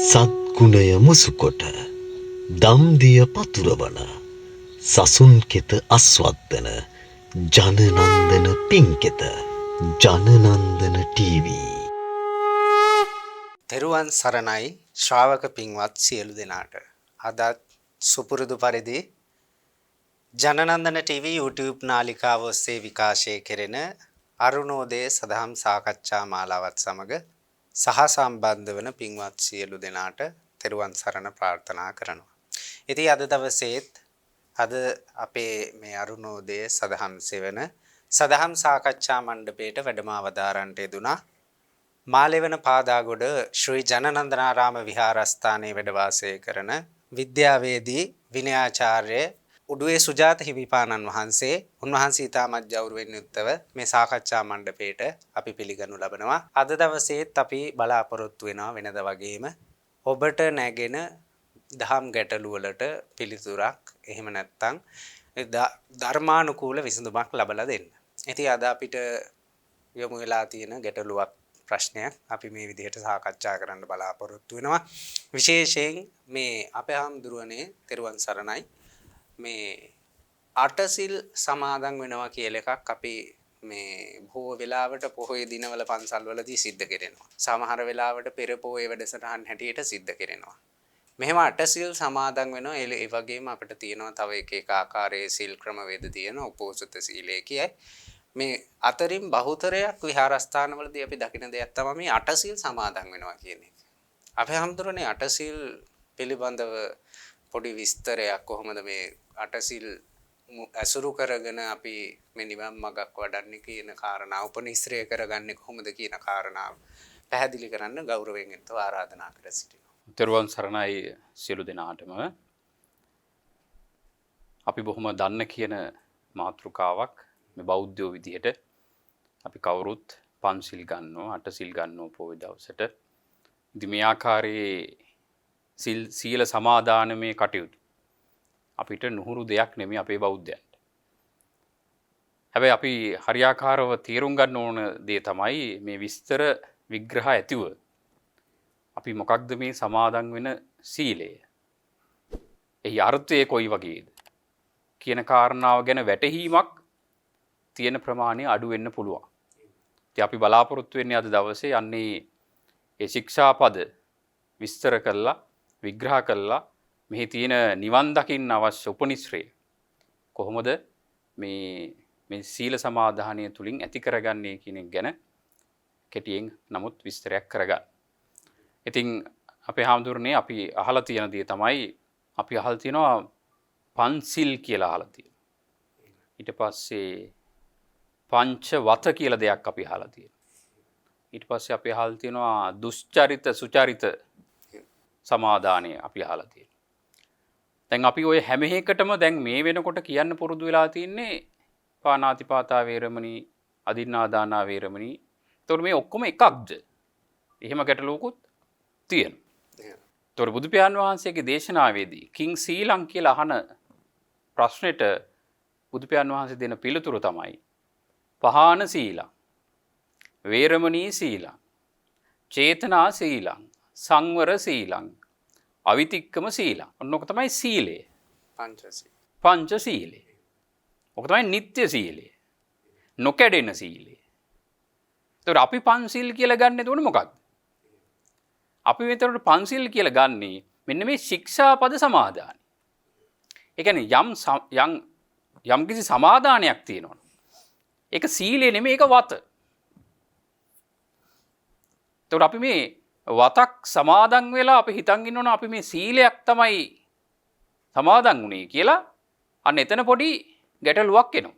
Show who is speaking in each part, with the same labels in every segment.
Speaker 1: සත්ගුණය මුසුකොට දම්දිය පතුරවන සසුන් කෙත අස්වද්දන ජනනන්දන පින්කෙත ජනනන්දන TV.
Speaker 2: තෙරුවන් සරණයි ශ්‍රාවක පින්වත් සියලු දෙනාට. අදත් සුපුරුදු පරිදි ජනනන්දන ටීවී YouTube නාලිකාව ඔස්සේ විකාශය කෙරෙන අරුණෝදය සදහම් සාකච්ඡා මාලාවත් සමග සහ සම්බන්ධ වන පින්වත් සියලු දෙනාට තෙරුවන් සරණ ප්‍රාර්ථනා කරනවා. ඉතින් අද දවසේත් අද අපේ මේ අරුණෝදය සදහම් සෙවන සදහම් සාකච්ඡා මණ්ඩපයට වැඩම අවදාරන්නට යෙදුණා. මාලෙවන පාදාගොඩ ශ්‍රී ජනනන්දනාරාම විහාරස්ථානයේ වැඩ වාසය කරන විද්‍යාවේදී විනයාචාර්ය උඩුවේ සුජාත හිමිපාණන් වහන්සේ උන්වහන්සේ ඉතාමත් ගෞරවයෙන් යුක්තව මේ සාකච්ඡා මණ්ඩපයට අපි පිළිගනු ලබනවා. අද දවසේත් අපි බලාපොරොත්තු වෙනවා වෙනද වගේම ඔබට නැගෙන දහම් ගැටළු වලට පිළිතුරක් එහෙම නැත්නම් ධර්මානුකූල විසඳුමක් ලබා දෙන්න. ඉතින් අද අපිට යොමු වෙලා තියෙන ගැටලුවක් ප්‍රශ්නයක් අපි මේ විදිහට සාකච්ඡා කරන්න බලාපොරොත්තු වෙනවා. විශේෂයෙන් මේ අපේ හාමුදුරුවනේ තෙරුවන් සරණයි මේ අටසිල් සමාදන් වෙනවා කියලා එකක් අපි මේ බොහෝ වෙලාවට පොහොය දිනවල පන්සල්වලදී සිද්ධ කරනවා. සමහර වෙලාවට පෙර පොහොය වැඩසටහන් හැටියට සිද්ධ කරනවා. මෙහෙම අටසිල් සමාදන් වෙනවා. ඒ වගේම අපිට තියෙනවා තව එක ආකාරයේ සිල් ක්‍රමවේද තියෙනවා. උපෝසත සීලය කියයි. මේ අතරින් බහුතරයක් විහාරස්ථානවලදී අපි දකින දෙයක් තමයි මේ අටසිල් සමාදන් වෙනවා කියන එක. අපේ හැමදෙරෝනේ අටසිල් පිළිබඳව පොඩි විස්තරයක් කොහොමද මේ අටසිල් අසුරු කරගෙන අපි මේ නිවන් මඟක් වඩන්නේ කියන කාරණාව උපනිශ්‍රය කරගන්නේ කොහොමද කියන කාරණාව පැහැදිලි කරන්න ගෞරවයෙන් යුක්තව ආරාධනා කර සිටිනවා.
Speaker 3: තෙරුවන් සරණයි සියලු දෙනාටම. අපි බොහොම දන්න කියන මාතෘකාවක් මේ බෞද්ධයෝ විදිහට අපි කවුරුත් පන්සිල් ගන්නවා අටසිල් ගන්නවා පොය දවසට. ඉතින් මේ ආකාරයේ සීල සමාදානමේ කටයුතු අපිට නුහුරු දෙයක් නෙමෙයි අපේ බෞද්ධයන්ට. හැබැයි අපි හරියාකාරව තේරුම් ගන්න ඕන දේ තමයි මේ විස්තර විග්‍රහ ඇතිව අපි මොකක්ද මේ සමාදන් වෙන සීලය. එහි අර්ථය කොයි වගේද කියන කාරණාව ගැන වැටහීමක් තියෙන ප්‍රමාණය අඩු වෙන්න පුළුවන්. ඉතින් අපි බලාපොරොත්තු වෙන්නේ අද දවසේ යන්නේ ඒ ශික්ෂාපද විස්තර කරලා විග්‍රහ කළා මෙහි තියෙන නිවන් දකින්න අවශ්‍ය උපනිශ්‍රය කොහොමද මේ සීල සමාදානය තුලින් ඇති කරගන්නේ කියන එක ගැන කෙටියෙන් නමුත් විස්තරයක් කරගන්න. ඉතින් අපේ හාමුදුරනේ අපි අහලා තියෙන දේ තමයි අපි අහලා තියෙනවා පන්සිල් කියලා අහලා තියෙනවා. ඊට පස්සේ පංච වත කියලා දෙයක් අපි අහලා තියෙනවා. ඊට පස්සේ අපි අහලා තියෙනවා දුස්චරිත සුචරිත සමාදානය අපි අහලා තියෙනවා. දැන් අපි ওই හැම එකටම දැන් මේ වෙනකොට කියන්න පුරුදු වෙලා තින්නේ පාණාතිපාතා වේරමණී අදින්නාදානා වේරමණී. ඒතකොට මේ ඔක්කොම එකක්ද? එහෙම ගැටලුවකුත් තියෙනවා. ඒතකොට බුදු පියාණන් වහන්සේගේ දේශනාවේදී කිං සීලං කියලා අහන ප්‍රශ්නෙට බුදු පියාණන් වහන්සේ දෙන පිළිතුර තමයි පහාන සීලං වේරමණී සීලං චේතනා සීලං සංවර සීලං අවිතික්කම සීලං. ඔන්නෝක තමයි සීලය. පංච සීලය. ඔක තමයි නිත්‍ය සීලය. නොකැඩෙන සීලය. ඒතකොට අපි පන්සිල් කියලා ගන්න එතකොට මොකක්ද? අපි මෙතනට පන්සිල් කියලා ගන්නේ මෙන්න මේ ශික්ෂාපද සමාදානයි. ඒ කියන්නේ යම් කිසි සමාදානයක් තියෙනවා. ඒක සීලය නෙමෙයි ඒක වත. ඒතකොට අපි මේ වතක් සමාදන් වෙලා අපි හිතන් ඉන්නවනේ අපි මේ සීලයක් තමයි සමාදන් වුණේ කියලා අන්න එතන පොඩි ගැටලුවක් එනවා.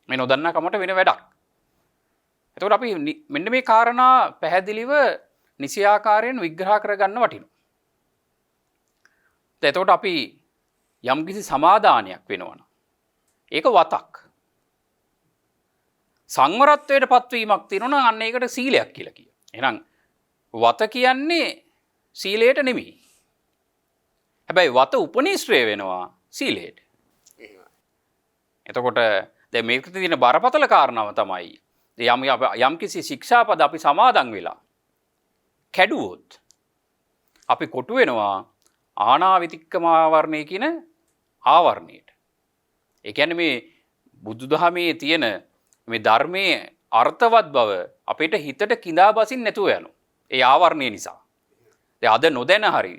Speaker 3: මේ නොදන්නා කමට වෙන වැඩක්. එතකොට අපි මෙන්න මේ කාරණා පැහැදිලිව නිසියාකාරයෙන් විග්‍රහ කරගන්න වටිනවා. එතකොට අපි යම්කිසි සමාදානයක් වෙනවනම් ඒක වතක්. සංවරත්වයට පත්වීමක් තියෙනවා නම් අන්න ඒකට සීලයක් කියලා කියනවා. එහෙනම් වත කියන්නේ සීලයට නෙමෙයි. හැබැයි වත උපනිශ්‍රය වෙනවා සීලයට. එතකොට දැන් මේකට තියෙන බරපතල කාරණාව තමයි යම් කිසි ශික්ෂාපද අපි සමාදන් වෙලා කැඩුවොත් අපි කොටු වෙනවා ආනාවිතික්කම ආවරණය කියන ආවරණයට. ඒ කියන්නේ මේ බුදුදහමේ තියෙන මේ ධර්මයේ අර්ථවත් බව අපිට හිතට කිඳා බසින් නැතුව යනවා. ඒ ආවරණය නිසා. දැන් අද නොදැන හරි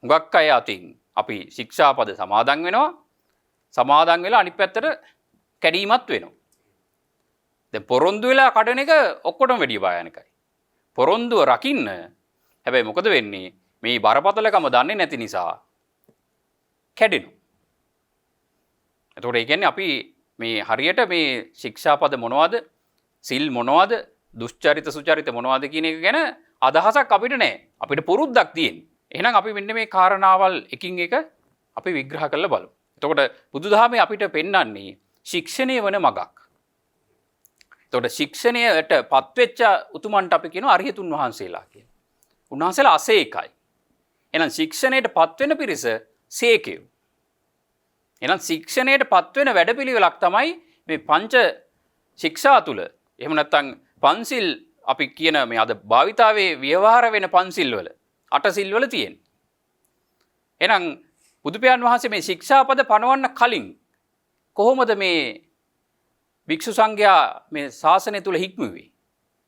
Speaker 3: හුඟක් අය අතින් අපි ශික්ෂාපද සමාදන් වෙනවා. සමාදන් වෙලා අනිත් පැත්තට කැඩීමත් වෙනවා. දැන් පොරොන්දු වෙලා කඩන එක ඔක්කොටම වැඩි භයානකයි. පොරොන්දුව රකින්න හැබැයි මොකද වෙන්නේ? මේ බරපතලකම දන්නේ නැති නිසා කැඩෙනවා. එතකොට ඒ කියන්නේ අපි මේ හරියට මේ ශික්ෂාපද මොනවද? සිල් මොනවද? දුෂ්චරිත සුචරිත මොනවද කියන එක ගැන අදහසක් අපිට නැහැ. අපිට පුරුද්දක් තියෙන්නේ. එහෙනම් අපි මෙන්න මේ කාරණාවල් එකින් එක අපි විග්‍රහ කරලා බලමු. එතකොට බුදුදහමේ අපිට පෙන්වන්නේ ශික්ෂණය වන මගක්. එතකොට ශික්ෂණයට පත්වෙච්ච උතුමන්ට අපි කියනවා අරිහතුන් වහන්සේලා කියලා. උන්වහන්සේලා අසේකයි. එහෙනම් ශික්ෂණයට පත්වෙන පිරිස සේකයෝ. එහෙනම් ශික්ෂණයට පත්වෙන වැඩපිළිවෙලක් තමයි මේ පංච ශික්ෂා තුල. එහෙම නැත්නම් පන්සිල් අපි කියන මේ අද භාවිතාවේ ව්‍යවහාර වෙන පන්සිල් වල අටසිල් වල තියෙන. එහෙනම් බුදුපියාණන් වහන්සේ මේ ශික්ෂාපද පනවන්න කලින් කොහොමද මේ භික්ෂු සංඝයා මේ ශාසනය තුල හික්මුවේ?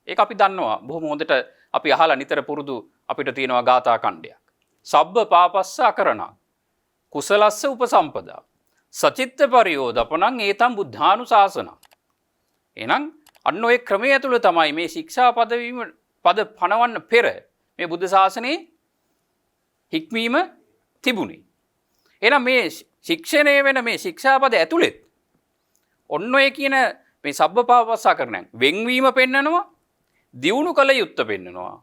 Speaker 3: ඒක අපි දන්නවා. බොහොම හොඳට අපි අහලා නිතර පුරුදු අපිට තියෙනවා ගාථා ඛණ්ඩයක්. සබ්බ පාපස්ස අකරණං කුසලස්ස උපසම්පදා සචිත්ත පරියෝදපණං ඒතම් බුද්ධානුශාසනං. එහෙනම් අන්න ඔය ක්‍රමය තුල තමයි මේ ශික්ෂා පද පනවන්න පෙර මේ බුද්ධ ශාසනයේ හික්මීම තිබුණේ. එහෙනම් මේ ශික්ෂණය වෙන මේ ශික්ෂාපද ඇතුළෙත් ඔන්න ඔය කියන මේ සබ්බපාපස්සා කරණං වෙන්වීම පෙන්නනවා, දියුණු කළ යුත්ත පෙන්නනවා.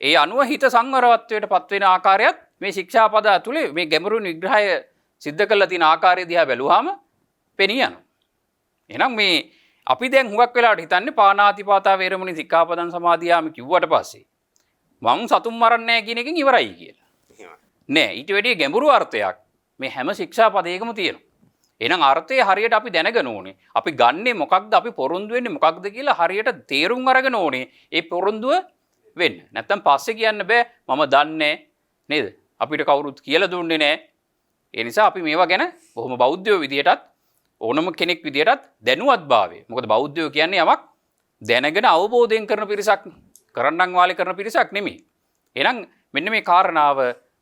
Speaker 3: ඒ අනුව හිත සංවරවත්වයට පත්වෙන ආකාරයත් මේ ශික්ෂාපද ඇතුලේ මේ ගැඹුරු විග්‍රහය සිද්ධ කරලා තියෙන ආකාරය දිහා බැලුවාම පෙනී යනවා. එහෙනම් මේ අපි දැන් හුඟක් වෙලාවට හිතන්නේ පාණාතිපාතා වේරමණී සික්ඛාපදං සමාදියාමි කිව්වට පස්සේ මං සතුන් මරන්නේ නැහැ කියන එකෙන් ඉවරයි කියලා. නෑ, ඊට වැඩිය ගැඹුරු අර්ථයක් මේ හැම ශික්ෂාපදයකම තියෙනවා. එහෙනම් අර්ථය හරියට අපි දැනගෙන ඕනේ. අපි ගන්නෙ මොකක්ද? අපි පොරොන්දු වෙන්නේ මොකක්ද කියලා හරියට තේරුම් අරගෙන ඕනේ. ඒ පොරොන්දුව වෙන්න. නැත්තම් පස්සේ කියන්න බෑ මම දන්නේ නේද? අපිට කවුරුත් කියලා දුන්නේ නෑ. ඒ නිසා අපි මේවා ගැන බොහොම බෞද්ධයෝ විදියටත් ඕනම කෙනෙක් විදියටත් දැනුවත්භාවය. මොකද බෞද්ධයෝ කියන්නේ යමක් දැනගෙන අවබෝධයෙන් කරන පිරිසක්, කරන්නන් වාලේ කරන පිරිසක් නෙමෙයි. එහෙනම් මෙන්න මේ කාරණාව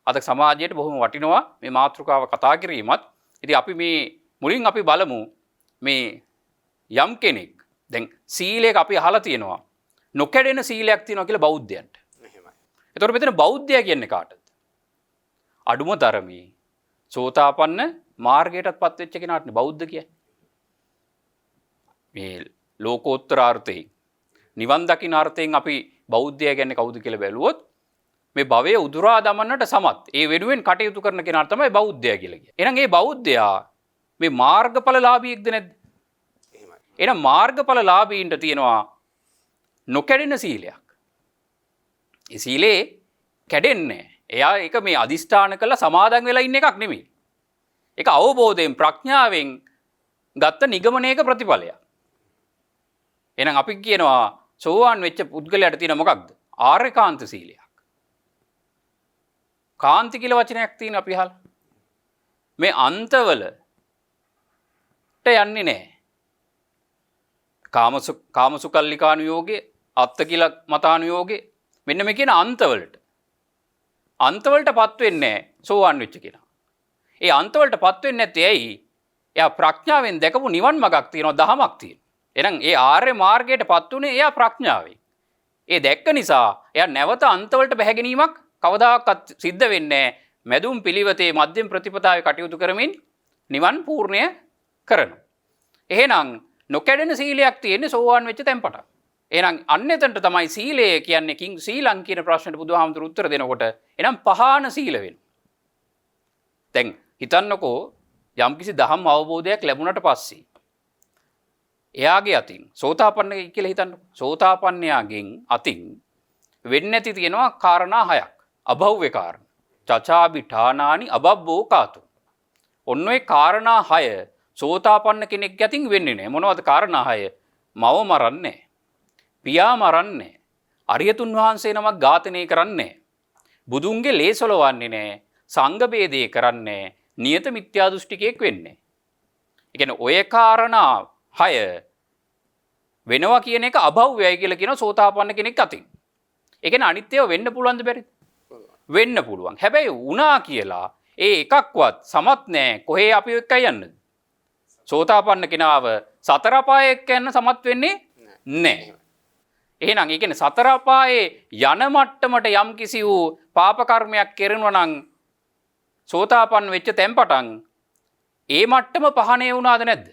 Speaker 3: අද සමාජයට බොහොම වටිනවා මේ මාතෘකාව කතා කිරීමත්. ඉතින් අපි මේ මුලින් අපි බලමු මේ යම් කෙනෙක් දැන් සීලයක අපි අහලා තියෙනවා නොකැඩෙන සීලයක් තියෙනවා කියලා බෞද්ධයන්ට.
Speaker 2: එහෙමයි.
Speaker 3: ඒතකොට මෙතන බෞද්ධයා කියන්නේ කාටද? අඩුම තරමේ සෝතාපන්න මාර්ගයටත් පත් වෙච්ච කෙනාටනේ බෞද්ධ කියන්නේ. මේ ලෝකෝත්තර අර්ථයෙන් නිවන් දකින්න අර්ථයෙන් අපි බෞද්ධයා කියන්නේ කවුද කියලා බැලුවොත් මේ භවයේ උදුරා දමන්නට සමත් ඒ වෙනුවෙන් කටයුතු කරන කෙනා තමයි බෞද්ධයා කියලා කියන්නේ. එහෙනම් මේ බෞද්ධයා මේ මාර්ගඵලලාභීෙක්ද නැද්ද?
Speaker 2: එහෙමයි.
Speaker 3: එහෙනම් මාර්ගඵලලාභීන්ට තියෙනවා නොකැඩෙන සීලයක්. ඒ සීලේ කැඩෙන්නේ. එයා ඒක මේ අදිෂ්ඨාන කළා සමාදන් වෙලා ඉන්න එකක් නෙමෙයි. ඒක අවබෝධයෙන් ප්‍රඥාවෙන් ගත්ත නිගමනයක ප්‍රතිඵලයක්. එහෙනම් අපි කියනවා සෝවාන් වෙච්ච පුද්ගලයාට තියෙන මොකක්ද? ආර්යකාන්ත සීලයක්. කාන්ති කියලා වචනයක් තියෙන අපි අහලා. මේ අන්තවලට යන්නේ නැහැ. කාමසුකල්ලිකානුයෝගේ, අත්ත කියලා මතානුයෝගේ මෙන්න මේ කියන අන්තවලට. අන්තවලටපත් වෙන්නේ නැහැ සෝවාන් වෙච්ච කෙනා. ඒ අන්තවලටපත් වෙන්නේ නැත්තේ ඇයි? එයා ප්‍රඥාවෙන් දැකපු නිවන් මාර්ගක් තියෙනවා, දහමක් තියෙනවා. එහෙනම් ඒ ආර්ය මාර්ගයටපත් උනේ එයා ප්‍රඥාවෙන්. ඒ දැක්ක නිසා එයා නැවත අන්තවලට බැහැ ගැනීමක් කවදාකවත් සිද්ධ වෙන්නේ නැහැ. මැදුම් පිළිවෙතේ මධ්‍යම ප්‍රතිපදාවේ කටයුතු කරමින් නිවන් පූර්ණය කරනවා. එහෙනම් නොකැඩෙන සීලයක් තියෙන්නේ සෝවාන් වෙච්ච තැන්පට. එහෙනම් අන්න එතනට තමයි සීලය කියන්නේ කිං සීලං කියන ප්‍රශ්නෙට බුදුහාමුදුරු උත්තර දෙනකොට එහෙනම් පහාන සීල වෙනවා. දැන් හිතන්නකෝ යම්කිසි දහම් අවබෝධයක් ලැබුණට පස්සේ එයාගේ අතින් සෝතාපන්න කියලා හිතන්නකෝ. සෝතාපන්නයාගෙන් අතින් වෙන්නේ නැති තියෙනවා කාරණා හයක්. අභව්‍ය කාරණා. චචාබිඨානානි අබබ්බෝ කාතු. ඔන්න ඔය කාරණා 6 සෝතාපන්න කෙනෙක් යතින් වෙන්නේ නැහැ. මොනවද කාරණා 6? මව මරන්නේ, පියා මරන්නේ, අරියතුන් වහන්සේ නමක් ඝාතනය කරන්නේ, බුදුන්ගේ ලේසොලවන්නේ නැහැ. සංඝ ભેදේ කරන්නේ නියත මිත්‍යා දෘෂ්ටිකයෙක් වෙන්නේ. ඒ කියන්නේ ඔය කාරණා 6 වෙනවා කියන එක අභව්‍යයි කියලා කියන සෝතාපන්න කෙනෙක් අතින්. ඒ කියන්නේ අනිත් ඒවා වෙන්න පුළුවන්ද බැරිද? වෙන්න පුළුවන්. හැබැයි වුණා කියලා ඒ එකක්වත් සමත් නැහැ. කොහේ අපි එක්කයි යන්නද? සෝතාපන්න කෙනාව සතර අපායේ එක්ක යන්න සමත් වෙන්නේ නැහැ. එහෙනම් ඒ කියන්නේ සතර අපායේ යන මට්ටමට යම් කිසි වූ පාප කර්මයක් කෙරෙනවා නම් සෝතාපන්න වෙච්ච තැන්පටන් ඒ මට්ටම පහණේ වුණාද නැද්ද?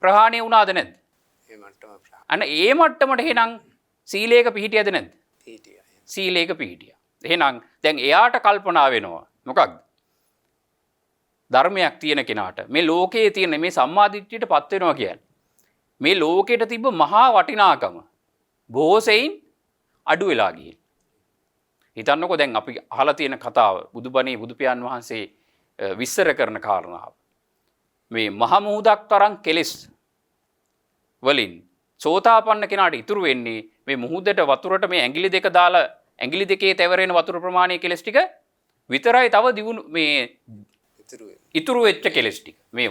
Speaker 3: ප්‍රහාණය වුණාද නැද්ද? අන්න ඒ මට්ටමට එහෙනම් සීලේක පිහිටියද නැද්ද? සීලේක පිහිටියා. එහෙනම් දැන් එයාට කල්පනා වෙනවා. මොකක්ද? ධර්මයක් තියෙන කෙනාට මේ ලෝකයේ තියෙන මේ සම්මාදිට්ඨියටපත් වෙනවා කියන්නේ. මේ ලෝකෙට තිබ්බ මහා වටිනාකම බොහෝ සෙයින් අඩු වෙලා ගිහින්. හිතන්නකෝ දැන් අපි අහලා තියෙන කතාව බුදුබණේ බුදුපියාණන් වහන්සේ විස්තර කරන කාරණාව. මේ මහ මුහුදක් තරම් කෙලෙස් වලින් සෝතාපන්න කෙනාට ඉතුරු වෙන්නේ මේ මුහුදට වතුරට මේ ඇඟිලි දෙක දාලා ඇඟිලි දෙකේ තැවරෙන වතුර ප්‍රමාණය කෙලස් ටික විතරයි තව දියුණු මේ ඉතුරු වෙච්ච කෙලස් ටික. මේ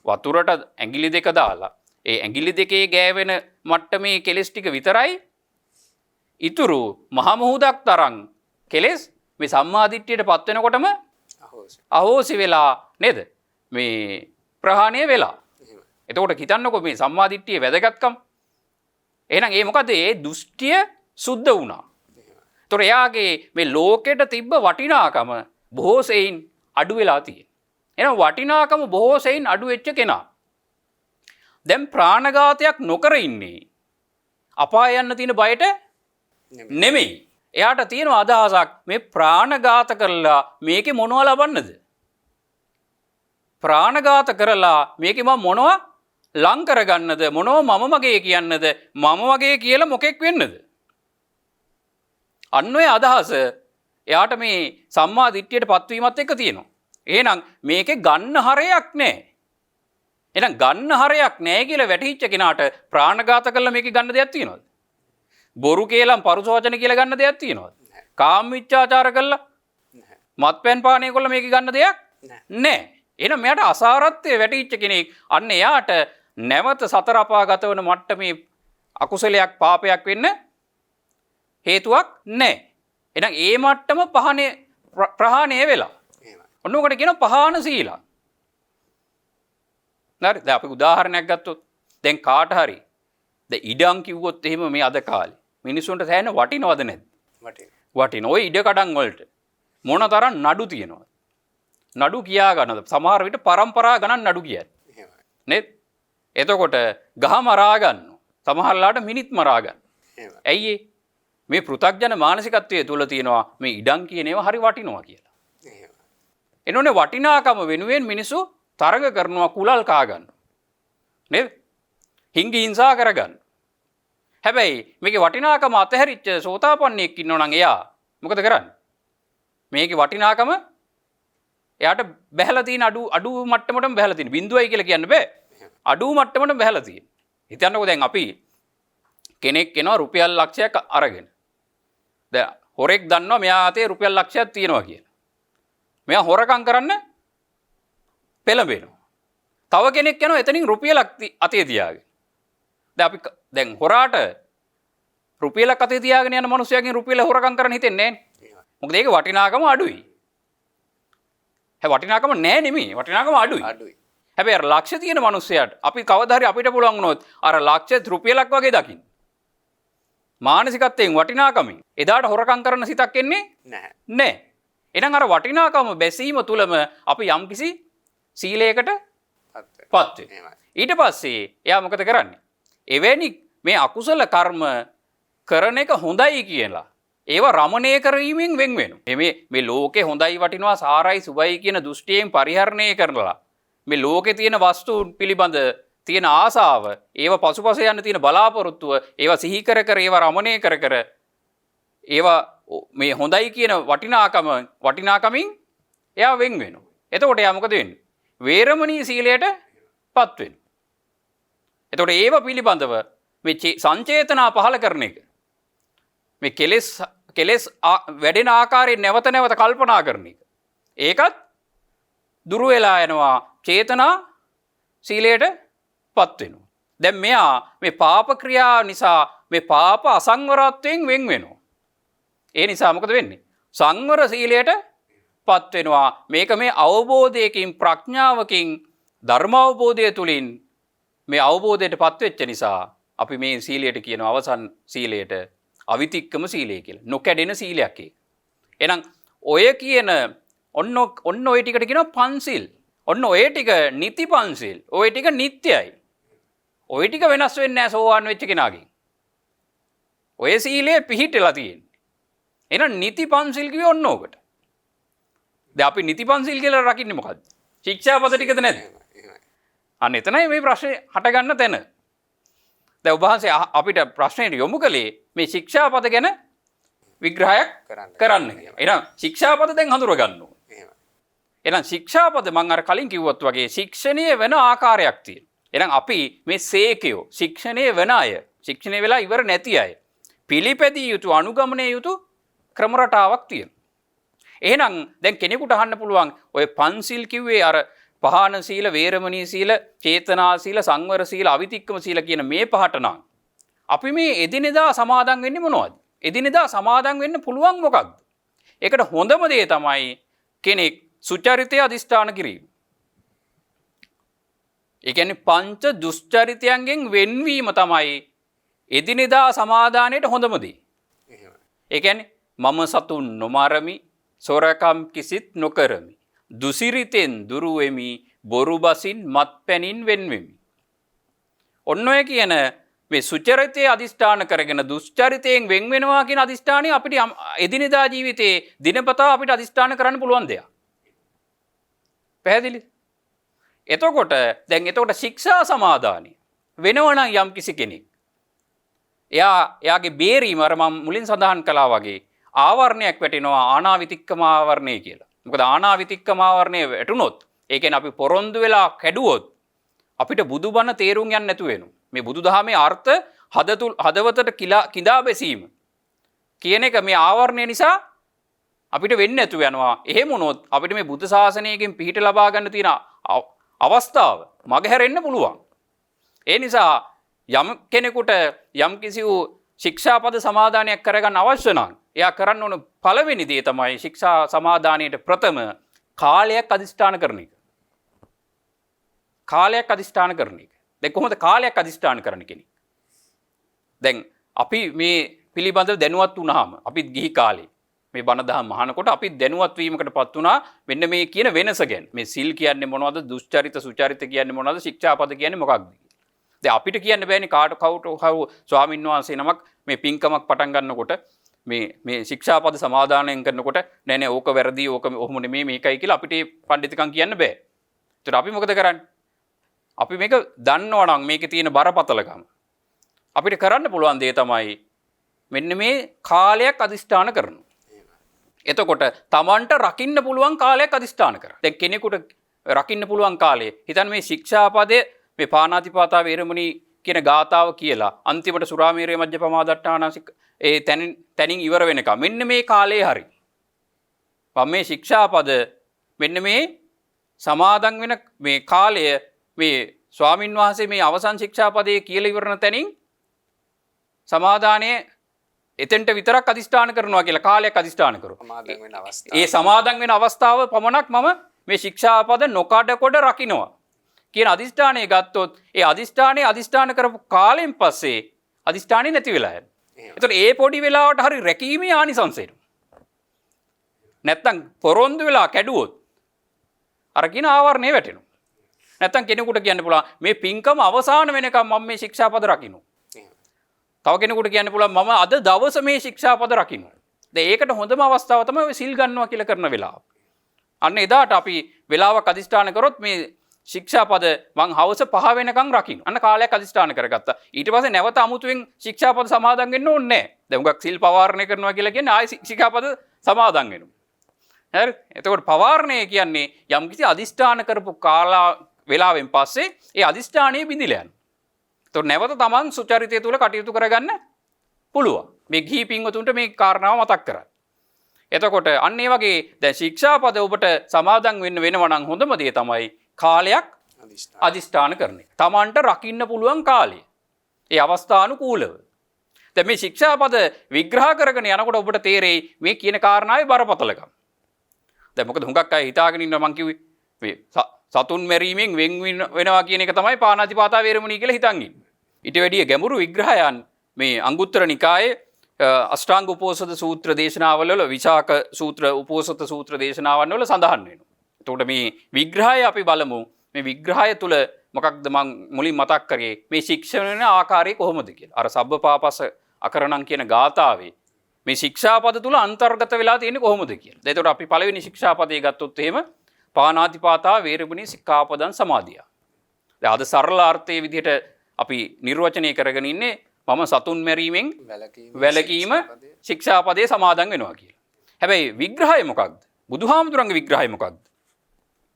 Speaker 3: වතුරට ඇඟිලි දෙක දාලා ඒ ඇඟිලි දෙකේ ගෑවෙන මට්ටමේ කෙලස් ටික විතරයි ඉතුරු මහ මුහුදක් තරම් කෙලස් මේ සම්මාදිට්ඨියටපත් වෙනකොටම අහෝසි වෙලා නේද? මේ ප්‍රහාණය වෙලා. එතකොට හිතන්නකෝ මේ සම්මාදිට්ඨියේ වැදගත්කම. එහෙනම් ඒ මොකද? ඒ දෘෂ්ටිය සුද්ධ වුණා. ඒතොර එයාගේ මේ ලෝකෙට තිබ්බ වටිනාකම බොහෝ සෙයින් අඩු වෙලා තියෙනවා. එහෙනම් වටිනාකම බොහෝ සෙයින් අඩු වෙච්ච කෙනා දැන් ප්‍රාණඝාතයක් නොකර ඉන්නේ අපාය යන්න තියෙන බයට නෙමෙයි. එයාට තියෙන අදහසක් මේ ප්‍රාණඝාත කරලා මේකේ මොනව ලබන්නද? ප්‍රාණඝාත කරලා මේකේ මම මොනව ලං කරගන්නද? මොනව මම මගේ කියන්නද? මම වගේ කියලා මොකෙක් වෙන්නද? අන්න ඔය අදහස එයාට මේ සම්මා දිට්ඨියට පත්වීමත් එක්ක තියෙනවා. එහෙනම් මේකේ ගන්න හරයක් නැහැ. එහෙනම් ගන්න හරයක් නැහැ කියලා වැටහිච්ච කෙනාට ප්‍රාණඝාත කළා මේකේ ගන්න දෙයක් තියෙනවද? බොරු කියලා පරුස වචන කියලා ගන්න දෙයක් තියෙනවද? කාම මිච්ඡාචාර කළා මත්පැන් පානය කළා මේකේ ගන්න දෙයක් නැහැ. එහෙනම් මෙයාට අසාරත්වයේ වැටහිච්ච කෙනෙක් අන්න එයාට නැවත සතර අපාගත වෙන මට්ටමේ අකුසලයක් පාපයක් වෙන්න හේතුවක් නැහැ. එහෙනම් ඒ මට්ටම ප්‍රහාණය වෙලා. ඔන්න ඔකට කියනවා පහාන සීල. හරි. දැන් අපි උදාහරණයක් ගත්තොත් දැන් කාට හරි දැන් ඉඩම් කිව්වොත් එහෙම මේ අද කාලේ මිනිස්සුන්ට සෑහෙන වටිනවද නැද්ද? වටින. ওই ඉඩ කඩන් වලට මොන තරම් නඩු තියෙනවද? නඩු කියා ගන්නද? සමහර විට පරම්පරා ගණන් නඩු කියන්නේ. නේද? එතකොට ගහ මරා ගන්නවා. සමහරලාට මිනිත් මරා ගන්නවා. ඇයි මේ පෘථග්ජන මානසිකත්වයේ තුල තියෙනවා මේ ඉඩම් කියන ඒවා හරි වටිනවා කියලා. එනෝනේ වටිනාකම වෙනුවෙන් මිනිස්සු තරග කරනවා කුලල් කා ගන්නවා. නේද? හිංගි හිංසා කරගන්න. හැබැයි මේකේ වටිනාකම අතහැරිච්ච සෝතාපන්නෙක් ඉන්නවා නම් එයා මොකද කරන්නේ? මේකේ වටිනාකම එයාට බැහැලා තියෙන අඩු මට්ටමටම බැහැලා තියෙන. බිඳුවයි කියලා කියන්න බෑ. අඩු මට්ටමටම බැහැලා තියෙන. හිතන්නකෝ දැන් අපි කෙනෙක් එනවා රුපියල් ලක්ෂයක් අරගෙන. දැන් හොරෙක් දන්නවා මෙයා අතේ රුපියල් ලක්ෂයක් තියෙනවා කියලා. මෙයා හොරකම් කරන්න පෙළඹෙනවා. තව කෙනෙක් යනවා එතනින් රුපියලක් අතේ තියාගෙන. දැන් අපි දැන් හොරාට රුපියලක් අතේ තියාගෙන යන මිනිස්සයාගෙන් රුපියල හොරකම් කරන්න හිතෙන්නේ නැහැ. මොකද ඒක වටිනාකම අඩුයි. වටිනාකම නැහැ නෙමෙයි. වටිනාකම අඩුයි. හැබැයි අර ලක්ෂ තියෙන මිනිස්සයාට අපි කවදා හරි අපිට පුළුවන් වුණොත් අර ලක්ෂ රුපියලක් වගේ දකින්න. මානසිකත්වයෙන් වටිනාකමින් එදාට හොරකම් කරන සිතක් එන්නේ නැහැ. එහෙනම් අර වටිනාකම බැසීම තුලම අපි යම්කිසි සීලයකට පත් වෙනවා. ඊට පස්සේ එයා මොකද කරන්නේ? එවැනි මේ අකුසල කර්ම කරන එක හොඳයි කියලා ඒවා රමණය කිරීමෙන් වෙන් වෙනවා. මේ ලෝකේ හොඳයි වටිනවා සාරයි සුබයි කියන දෘෂ්ටියෙන් පරිහරණය කරලා මේ ලෝකේ තියෙන වස්තුන් පිළිබඳ තියෙන ආසාව, ඒව පසුපස යන්න තියෙන බලාපොරොත්තුව, ඒවා සිහි කර කර ඒවා රමණය කර කර ඒවා මේ හොඳයි කියන වටිනාකමින් එයා වෙන් වෙනවා. එතකොට එයා මොකද වෙන්නේ? වේරමණී සීලයටපත් වෙනවා. එතකොට ඒව පිළිබඳව මේ සංචේතනා පහල කරන එක මේ කෙලෙස් වැඩෙන ආකාරයෙන් නැවත නැවත කල්පනා කරන එක. ඒකත් දුරු වෙලා යනවා චේතනා සීලයට පත් වෙනවා. දැන් මෙයා මේ පාප ක්‍රියා නිසා මේ පාප අසංවරත්වයෙන් වෙන් වෙනවා. ඒ නිසා මොකද වෙන්නේ? සංවර සීලයට පත් වෙනවා. මේක මේ අවබෝධයකින් ප්‍රඥාවකින් ධර්ම අවබෝධය තුලින් මේ අවබෝධයට පත් වෙච්ච නිසා අපි මේ සීලයට කියන අවසන් සීලයට අවිතික්කම සීලය කියලා. නොකැඩෙන සීලයක් ඒක. එහෙනම් ඔය කියන ඔන්න ඔය ටිකට කියනවා පන්සිල්. ඔන්න ඔය ටික නිති පන්සිල්. ඔය ටික නිත්‍යයි. ඔය ටික වෙනස් වෙන්නේ නැහැ සෝවාන් වෙච්ච කෙනාගෙන්. ඔය සීලය පිහිටලා තියෙන්නේ. එහෙනම් නිති පන්සිල් කිව්වේ ඔන්න ඕකට. දැන් අපි නිති පන්සිල් කියලා රකින්නේ මොකද්ද? ශික්ෂාපද ටිකද නැද්ද? අන්න එතනයි මේ ප්‍රශ්නේ හටගන්න තැන. දැන් ඔබ වහන්සේ අපිට ප්‍රශ්නෙට යොමු කළේ මේ ශික්ෂාපද ගැන විග්‍රහයක් කරන්න කියලා. එහෙනම් ශික්ෂාපද දැන් හඳුර ගන්න ඕනේ. එහෙනම් ශික්ෂාපද මම අර කලින් කිව්වත් වගේ ශික්ෂණය වෙන ආකාරයක් තියෙනවා. එහෙනම් අපි මේ සේකයෝ ශික්ෂණය වෙන අය, ශික්ෂණය වෙලා ඉවර නැති අය පිළිපැදිය යුතු අනුගමනය යුතු ක්‍රම රටාවක් තියෙනවා. එහෙනම් දැන් කෙනෙකුට අහන්න පුළුවන් ඔය පන්සිල් කිව්වේ අර පහන සීල, වේරමණී සීල, චේතනා සීල, සංවර සීල, අවිතික්කම සීල කියන මේ පහට නම් අපි මේ එදිනෙදා සමාදන් වෙන්නේ මොනවද? එදිනෙදා සමාදන් වෙන්න පුළුවන් මොකක්ද? ඒකට හොඳම දේ තමයි කෙනෙක් සුචරිතය අදිෂ්ඨාන කිරීම. ඒ කියන්නේ පංච දුෂ්චරිතයන්ගෙන් වෙන්වීම තමයි එදිනෙදා සමාදානයේට හොඳම දේ. ඒ කියන්නේ මම සතුන් නොමරමි, සොරකම් කිසිත් නොකරමි, දුසිරිතෙන් දුරු වෙමි, බොරු බසින් මත්පැනින් වෙන්වෙමි. ඔන්න ඔය කියන මේ සුචරිතයේ අදිෂ්ඨාන කරගෙන දුෂ්චරිතයෙන් වෙන් වෙනවා කියන අදිෂ්ඨානය අපිට එදිනෙදා ජීවිතේ දිනපතා අපිට අදිෂ්ඨාන කරන්න පුළුවන් දෙයක්. පැහැදිලිද? එතකොට ශික්ෂා සමාදානිය වෙනවනම් යම් කිසි කෙනෙක් එයාගේ බේරීම අර මම මුලින් සඳහන් කළා වගේ ආවරණයක් වැටෙනවා ආනාවිතික්කම ආවරණය කියලා. මොකද ආනාවිතික්කම ආවරණය වැටුනොත් ඒ කියන්නේ අපි පොරොන්දු වෙලා කැඩුවොත් අපිට බුදුබණ තේරුම් යන්න නැතු වෙනවා. මේ බුදුදහමේ අර්ථ හදවතට කිඳා බැසීම කියන එක මේ ආවරණය නිසා අපිට වෙන්නේ නැතු යනවා. එහෙම වුණොත් අපිට මේ බුද්ධ ශාසනයකින් පිහිට ලබා ගන්න තියෙන අවස්ථාව මගහැරෙන්න පුළුවන්. ඒ නිසා යම් කෙනෙකුට යම් කිසි ශික්ෂාපද සමාදානයක් කරගන්න අවශ්‍ය නම් එයා කරන්න ඕන පළවෙනි දේ තමයි ශික්ෂා සමාදානයේට ප්‍රථම කාලයක් අදිෂ්ඨාන කරන එක. කාලයක් අදිෂ්ඨාන කරන එක. දැන් කොහොමද කාලයක් අදිෂ්ඨාන කරන්න කෙනෙක්? දැන් අපි මේ පිළිබඳව දැනුවත් වුණාම අපි ගිහි කාලේ මේ බණ දහම් අහනකොට අපි දැනුවත් වීමකටපත් වුණා මෙන්න මේ කියන වෙනස ගැන. මේ සිල් කියන්නේ මොනවද? දුෂ්චරිත සුචරිත කියන්නේ මොනවද? ශික්ෂාපද කියන්නේ මොකක්ද? දැන් අපිට කියන්න බෑනේ කවුරු ස්වාමීන් වහන්සේ නමක් මේ පින්කමක් පටන් ගන්නකොට මේ ශික්ෂාපද සමාදානයෙන් කරනකොට නෑ ඕක වැරදි, ඕක ඔහොම නෙමෙයි මේකයි කියලා අපිට පඬිතුකම් කියන්න බෑ. ඒතර අපි මොකද කරන්නේ? අපි මේක දන්නවා නම් මේකේ තියෙන බරපතලකම අපිට කරන්න පුළුවන් දේ තමයි මෙන්න මේ කාලයක් අදිෂ්ඨාන කරනවා. එතකොට තමන්ට රකින්න පුළුවන් කාලයක් අදිෂ්ඨාන කර. දැන් කෙනෙකුට රකින්න පුළුවන් කාලය හිතන්න මේ ශික්ෂාපදයේ මේ පාණාතිපාතා වේරමණී කියන ගාතාව කියලා අන්තිමට සුරාමේරය මජ්ජපමාදට්ඨානාසික ඒ තැනින් ඉවර වෙනකම් මෙන්න මේ කාලේ හරි. මේ ශික්ෂාපද මෙන්න මේ සමාදන් වෙන මේ කාලය මේ ස්වාමින් වහන්සේ මේ අවසන් ශික්ෂාපදයේ කියලා ඉවරන තැනින් සමාදානයේ එතෙන්ට විතරක් අදිෂ්ඨාන කරනවා කියලා කාලයක් අදිෂ්ඨාන කරනවා. ඒ සමාදන් වෙන අවස්ථාව පමණක් මම මේ ශික්ෂාපද නොකඩ කොට රකින්නවා කියන අදිෂ්ඨානය ගත්තොත් ඒ අදිෂ්ඨානයේ අදිෂ්ඨාන කරපු කාලෙන් පස්සේ අදිෂ්ඨානෙ නැති වෙලා යනවා. ඒතකොට ඒ පොඩි වෙලාවට හරි රැකීමේ ආනිසංසය. නැත්තම් පොරොන්දු වෙලා කැඩුවොත් අර කියන ආවරණේ වැටෙනවා. නැත්තම් කෙනෙකුට කියන්න පුළුවන් මේ පින්කම අවසාන වෙනකම් මම මේ ශික්ෂාපද රකින්නවා. තව කෙනෙකුට කියන්න පුළුවන් මම අද දවස මේ ශික්ෂාපද රකින්නවා. දැන් ඒකට හොඳම අවස්ථාව තමයි ඔය සිල් ගන්නවා කියලා කරන වෙලාව. අන්න එදාට අපි වෙලාවක් අදිෂ්ඨාන කරොත් මේ ශික්ෂාපද මං හවස 5 වෙනකම් රකින්න. අන්න කාලයක් අදිෂ්ඨාන කරගත්තා. ඊට පස්සේ නැවත අමුතුවෙන් ශික්ෂාපද සමාදන් වෙන්න ඕනේ නැහැ. දැන් උගක් සිල් පවාරණය කරනවා කියලා කියන්නේ ආයි ශික්ෂාපද සමාදන් වෙනවා. හරි? එතකොට පවාරණය කියන්නේ යම්කිසි අදිෂ්ඨාන කරපු වෙලාවෙන් පස්සේ ඒ අදිෂ්ඨානය බිඳිලා යනවා. එතකොට නැවත තමන් සුචරිතය තුල කටයුතු කරගන්න පුළුවන්. මේ ගිහි පින්වතුන්ට මේ කාරණාව මතක් කරන්න. එතකොට අන්න ඒ වගේ දැන් ශික්ෂාපද ඔබට සමාදන් වෙන්න වෙනවා නම් හොඳම දේ තමයි කාලයක් අදිෂ්ඨාන කරන එක. Tamanට රකින්න පුළුවන් කාලය. ඒ අවස්ථානුකූලව. දැන් මේ ශික්ෂාපද විග්‍රහ කරගෙන යනකොට ඔබට තේරෙයි මේ කියන කාරණාවේ බරපතලකම. දැන් මොකද හුඟක් අය හිතාගෙන ඉන්නවා මං කිව්වේ මේ සතුන් මැරීමෙන් වෙන් වෙනවා කියන එක තමයි පාණාතිපාතා වේරමණී කියලා හිතන් ඉන්නේ. ඊට වැඩිය ගැඹුරු විග්‍රහයන් මේ අංගුත්තර නිකායේ අෂ්ටාංග උපෝසත සූත්‍ර දේශනාවල වල විචාක සූත්‍ර උපෝසත සූත්‍ර දේශනාවන් වල සඳහන් වෙනවා. එතකොට මේ විග්‍රහය අපි බලමු. මේ විග්‍රහය තුල මොකක්ද මං මුලින් මතක් කරේ මේ ශික්ෂණ වෙන ආකාරය කොහොමද කියලා. අර සබ්බපාපස අකරණම් කියන ගාථාවේ මේ ශික්ෂාපද තුල අන්තර්ගත වෙලා තියෙන්නේ කොහොමද කියලා. එතකොට අපි පළවෙනි ශික්ෂාපදේ ගත්තොත් එහෙම පාණාතිපාතා වේරමණී සික්ඛාපදං සමාදියා. දැන් අද සරල අර්ථයේ විදිහට අපි නිර්වචනය කරගෙන ඉන්නේ මම සතුන් මැරීමෙන් වැළකීම ශික්ෂාපදයේ සමාදන් වෙනවා කියලා. හැබැයි විග්‍රහය මොකක්ද? බුදුහාමුදුරන්ගේ විග්‍රහය මොකක්ද?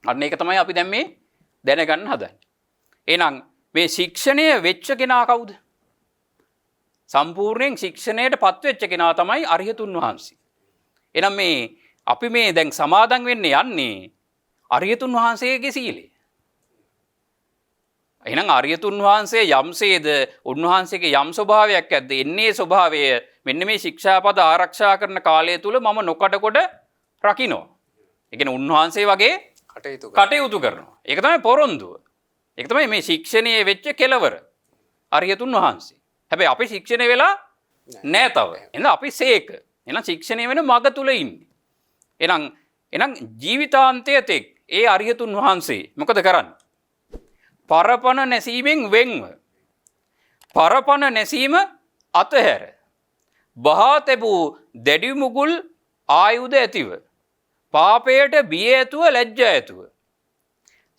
Speaker 3: අන්න ඒක තමයි අපි දැන් මේ දැනගන්න හදන්නේ. එහෙනම් මේ ශික්ෂණය වෙච්ච කෙනා කවුද? සම්පූර්ණයෙන් ශික්ෂණයට පත්වෙච්ච කෙනා තමයි අරිහතුන් වහන්සේ. එහෙනම් මේ අපි මේ දැන් සමාදන් වෙන්න යන්නේ අරිහතුන් වහන්සේගේ සීලය. එහෙනම් අරියතුන් වහන්සේ යම්සේද උන්වහන්සේගේ යම් ස්වභාවයක් ඇද්ද එන්නේ ස්වභාවය මෙන්න මේ ශික්ෂාපද ආරක්ෂා කරන කාලය තුල මම නොකඩකොට රකින්නවා. ඒ කියන්නේ උන්වහන්සේ වගේ කටයුතු කරනවා. ඒක තමයි පොරොන්දුව. ඒක තමයි මේ ශික්ෂණයේ වෙච්ච කෙලවර. අරියතුන් වහන්සේ. හැබැයි අපි ශික්ෂණය වෙලා නෑ තව. එහෙනම් අපි සේක. එහෙනම් ශික්ෂණය වෙන මග තුල ඉන්නේ. එහෙනම් ජීවිතාන්තයේ තෙක් ඒ අරියතුන් වහන්සේ මොකද කරන්නේ? පරපණ නැසීමෙන් වෙන්ව පරපණ නැසීම අතහැර බහා තැබූ දැඩි මුගුල් ආයුධ ඇතිව පාපයට බිය ඇතුව ලැජ්ජා ඇතුව